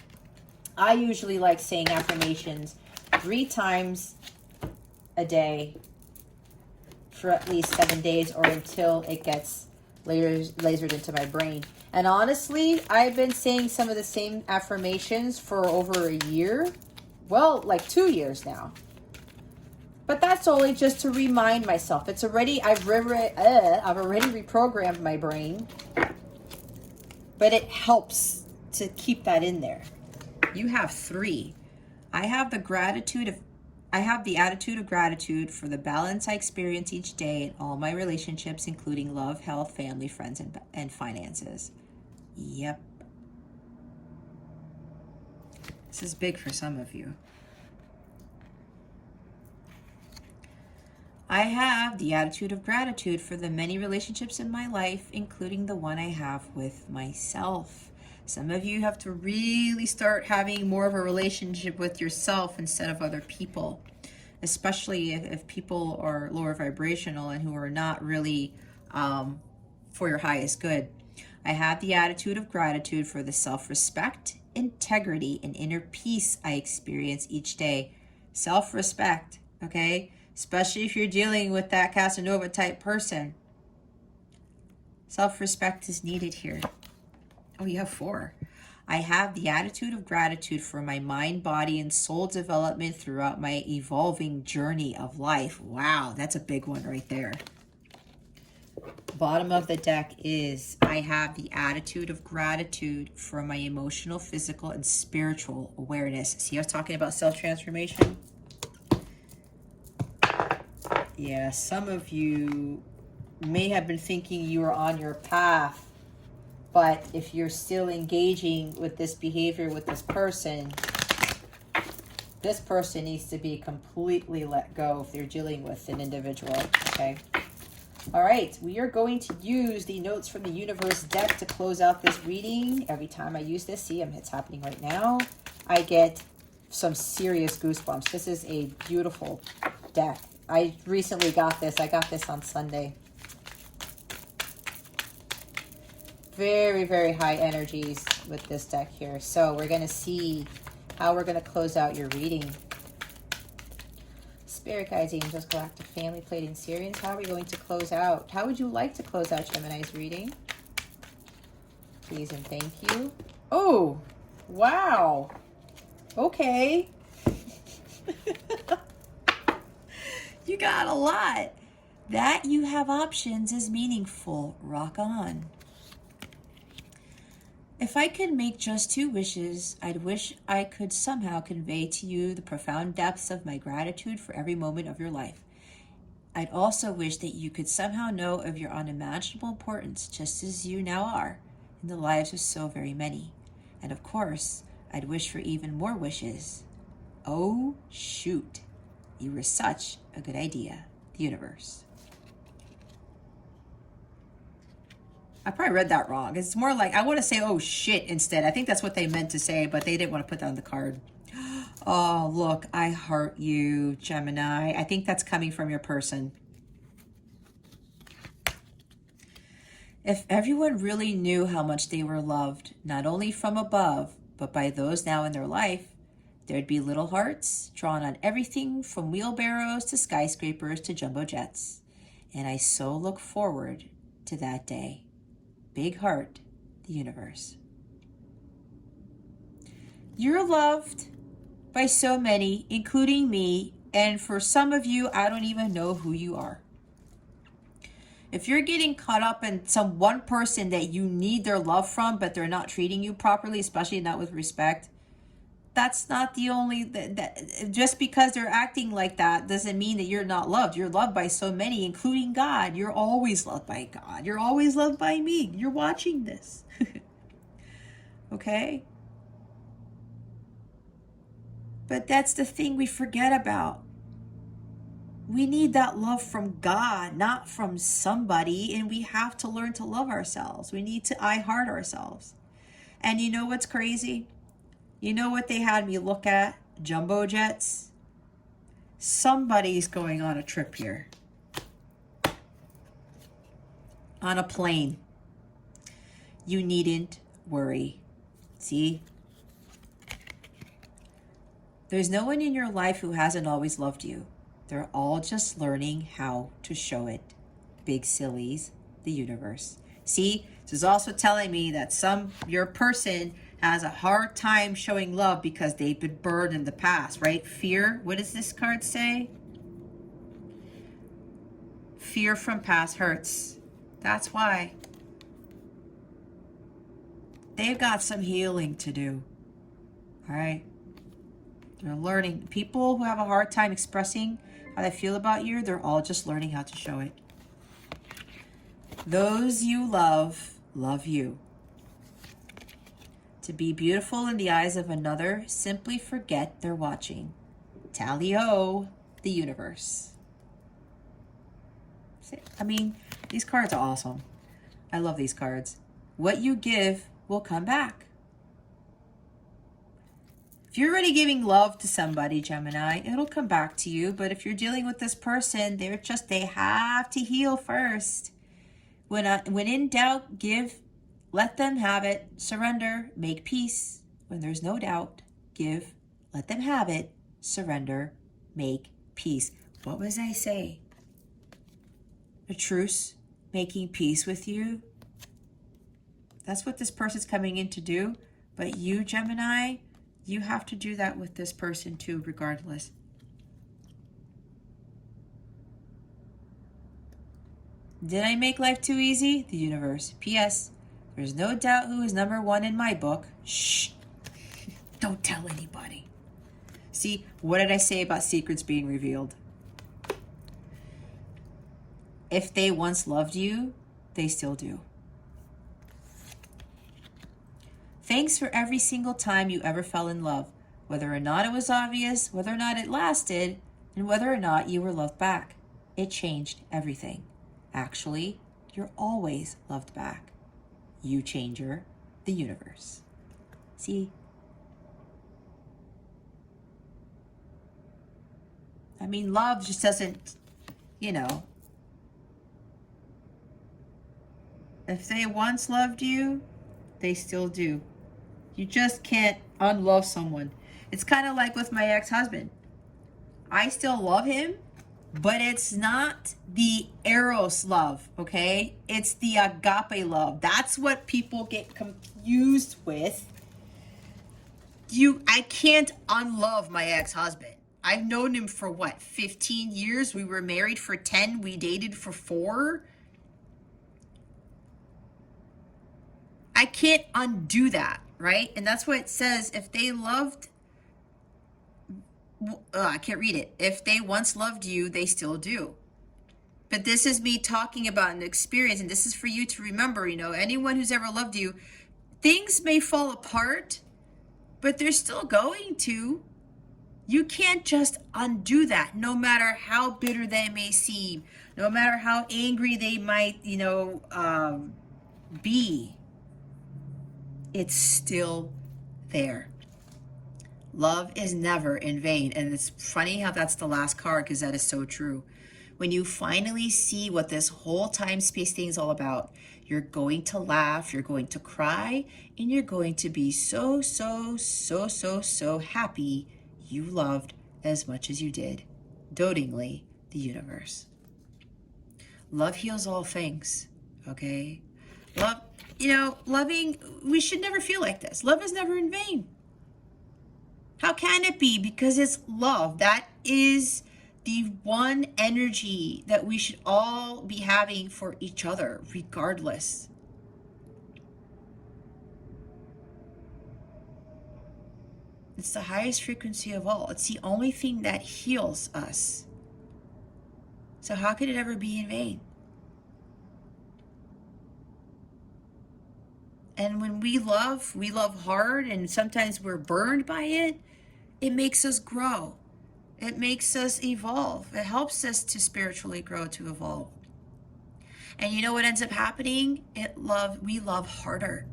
I usually like saying affirmations 3 times a day for at least 7 days, or until it gets lasered into my brain. And honestly, I've been saying some of the same affirmations for over a year. Well, like 2 years now. But that's only just to remind myself. I've already reprogrammed my brain. But it helps to keep that in there. You have 3. I have the attitude of gratitude for the balance I experience each day in all my relationships, including love, health, family, friends, and finances. Yep. This is big for some of you. I have the attitude of gratitude for the many relationships in my life, including the one I have with myself. Some of you have to really start having more of a relationship with yourself instead of other people, especially if people are lower vibrational and who are not really for your highest good. I have the attitude of gratitude for the self-respect, integrity, and inner peace I experience each day. Self-respect, okay? Especially if you're dealing with that Casanova type person. Self-respect is needed here. Oh, you have 4. I have the attitude of gratitude for my mind, body, and soul development throughout my evolving journey of life. Wow, that's a big one right there. Bottom of the deck is I have the attitude of gratitude for my emotional, physical, and spiritual awareness. See, I was talking about self-transformation. Yeah, some of you may have been thinking you were on your path, but if you're still engaging with this behavior with this person needs to be completely let go if they're dealing with an individual, okay? All right, we are going to use the notes from the universe deck to close out this reading. Every time I use this, see, it's happening right now, I get some serious goosebumps. This is a beautiful deck. I recently got this. I got this on Sunday. Very, very high energies with this deck here. So we're going to see how we're going to close out your reading. Spirit guides, angels, galactic family, Pleiadian Sirians. How are we going to close out? How would you like to close out Gemini's reading? Please and thank you. Oh, wow. Okay. You got a lot. That you have options is meaningful. Rock on. If I could make just 2 wishes, I'd wish I could somehow convey to you the profound depths of my gratitude for every moment of your life. I'd also wish that you could somehow know of your unimaginable importance, just as you now are, in the lives of so very many. And of course, I'd wish for even more wishes. Oh, shoot. You were such a good idea. The universe. I probably read that wrong. It's more like, I want to say, oh shit, instead. I think that's what they meant to say, but they didn't want to put that on the card. Oh, look, I heart you, Gemini. I think that's coming from your person. If everyone really knew how much they were loved, not only from above, but by those now in their life, there'd be little hearts drawn on everything from wheelbarrows to skyscrapers to jumbo jets. And I so look forward to that day. Big heart, the universe. You're loved by so many, including me, and for some of you, I don't even know who you are. If you're getting caught up in some one person that you need their love from, but they're not treating you properly, especially not with respect, that's not the only, just because they're acting like that doesn't mean that you're not loved. You're loved by so many, including God. You're always loved by God. You're always loved by me. You're watching this. Okay? But that's the thing we forget about. We need that love from God, not from somebody, and we have to learn to love ourselves. We need to I heart ourselves. And you know what's crazy? You know what they had me look at? Jumbo jets. Somebody's going on a trip here. On a plane. You needn't worry. See? There's no one in your life who hasn't always loved you. They're all just learning how to show it. Big sillies, the universe. See, this is also telling me that your person has a hard time showing love because they've been burned in the past, right? Fear, what does this card say? Fear from past hurts. That's why. They've got some healing to do, all right? They're learning. People who have a hard time expressing how they feel about you, they're all just learning how to show it. Those you love you. To be beautiful in the eyes of another, simply forget they're watching. Tally-ho, the universe. I mean, these cards are awesome. I love these cards. What you give will come back. If you're already giving love to somebody, Gemini, it'll come back to you. But if you're dealing with this person, they have to heal first. When in doubt, give, let them have it, surrender, make peace. When there's no doubt, give, let them have it, surrender, make peace. What was I say? A truce, making peace with you. That's what this person's coming in to do. But you, Gemini, you have to do that with this person too, regardless. Did I make life too easy? The universe. P.S. There's no doubt who is number one in my book. Shh. Don't tell anybody. See, what did I say about secrets being revealed? If they once loved you, they still do. Thanks for every single time you ever fell in love, whether or not it was obvious, whether or not it lasted, and whether or not you were loved back. It changed everything. Actually, you're always loved back. You changer, the universe. See? I mean, love just doesn't, if they once loved you, they still do. You just can't unlove someone. It's kind of like with my ex-husband. I still love him, but it's not the eros love, okay? It's the agape love. That's what people get confused with. I can't unlove my ex-husband. I've known him for 15 years? We were married for 10. We dated for 4. I can't undo that, right? And that's what it says. If they loved, I can't read it. If they once loved you, they still do. But this is me talking about an experience, and this is for you to remember, anyone who's ever loved you, things may fall apart, but they're still going to. You can't just undo that, no matter how bitter they may seem, no matter how angry they might, be, it's still there. Love is never in vain. And it's funny how that's the last card, because that is so true. When you finally see what this whole time space thing is all about, you're going to laugh, you're going to cry, and you're going to be so happy you loved as much as you did. Dotingly, the universe. Love heals all things, okay? Love, loving, we should never feel like this. Love is never in vain. How can it be? Because it's love. That is the one energy that we should all be having for each other, regardless. It's the highest frequency of all. It's the only thing that heals us. So how could it ever be in vain? And when we love hard, and sometimes we're burned by it, it makes us grow. It makes us evolve. It helps us to spiritually grow, to evolve. And you know what ends up happening? We love harder.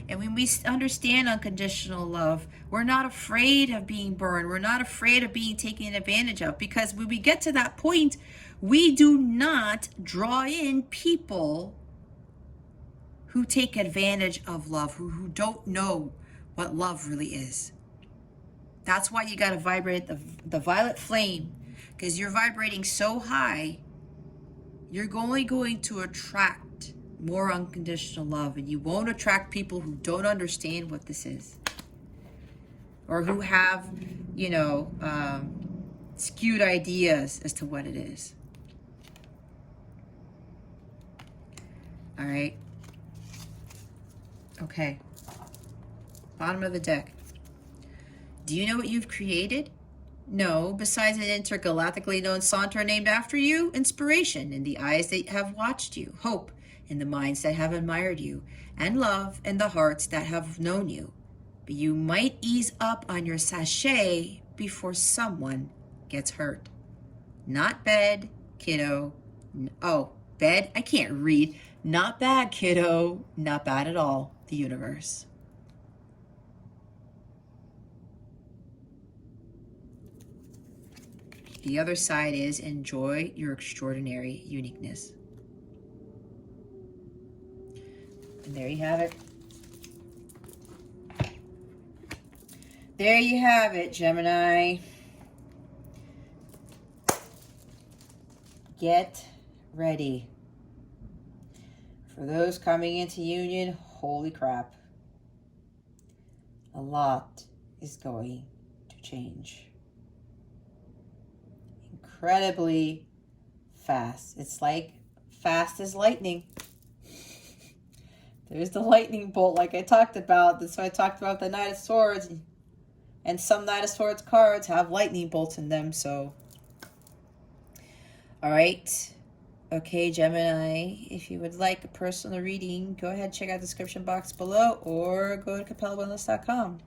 And when we understand unconditional love, we're not afraid of being burned. We're not afraid of being taken advantage of, because when we get to that point, we do not draw in people who take advantage of love, who don't know what love really is. That's why you got to vibrate the violet flame, because you're vibrating so high, you're only going to attract more unconditional love, and you won't attract people who don't understand what this is, or who have, skewed ideas as to what it is. All right. Okay. Bottom of the deck. Do you know what you've created? No, besides an intergalactically known saunter named after you, inspiration in the eyes that have watched you, hope in the minds that have admired you, and love in the hearts that have known you. But you might ease up on your sachet before someone gets hurt. Not bad, kiddo. Oh, bad? I can't read. Not bad, kiddo. Not bad at all. The universe. The other side is enjoy your extraordinary uniqueness. And there you have it. There you have it, Gemini. Get ready. For those coming into union, holy crap. A lot is going to change. Incredibly fast. It's like fast as lightning. There's the lightning bolt like I talked about. That's why I talked about the Knight of Swords. And some Knight of Swords cards have lightning bolts in them, so. All right. Okay, Gemini, if you would like a personal reading, go ahead and check out the description box below, or go to CapellaWellness.com.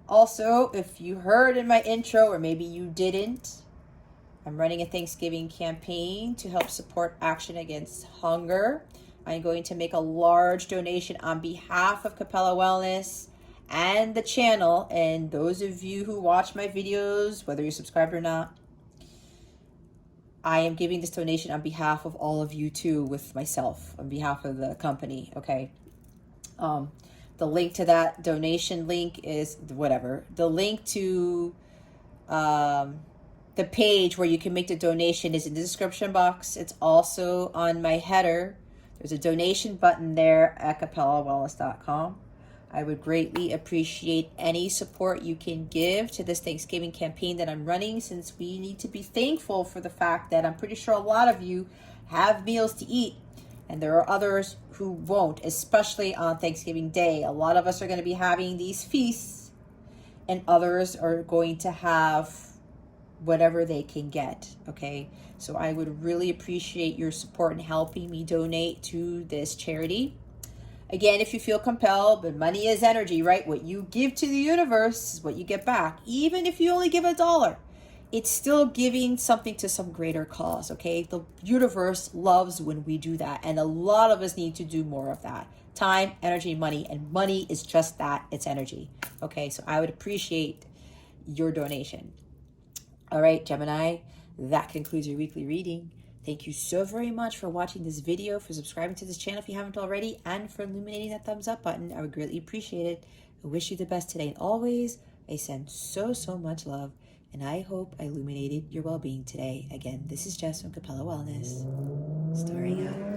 Also, if you heard in my intro, or maybe you didn't, I'm running a Thanksgiving campaign to help support Action Against Hunger. I'm going to make a large donation on behalf of Capella Wellness and the channel. And those of you who watch my videos, whether you're subscribed or not, I am giving this donation on behalf of all of you too, with myself, on behalf of the company, okay? The link to that donation link is whatever. The link to the page where you can make the donation is in the description box. It's also on my header. There's a donation button there at CapellaWellness.com. I would greatly appreciate any support you can give to this Thanksgiving campaign that I'm running, since we need to be thankful for the fact that I'm pretty sure a lot of you have meals to eat, and there are others who won't, especially on Thanksgiving Day. A lot of us are going to be having these feasts, and others are going to have whatever they can get, okay? So I would really appreciate your support in helping me donate to this charity. Again, if you feel compelled, but money is energy, right? What you give to the universe is what you get back. Even if you only give $1, it's still giving something to some greater cause, okay? The universe loves when we do that, and a lot of us need to do more of that. Time, energy, money, and money is just that, it's energy, okay? So I would appreciate your donation. All right, Gemini, that concludes your weekly reading. Thank you so very much for watching this video, for subscribing to this channel if you haven't already, and for illuminating that thumbs up button. I would greatly appreciate it. I wish you the best today and always. I send so much love, and I hope I illuminated your well-being today. Again, this is Jess from Capella Wellness, starring out.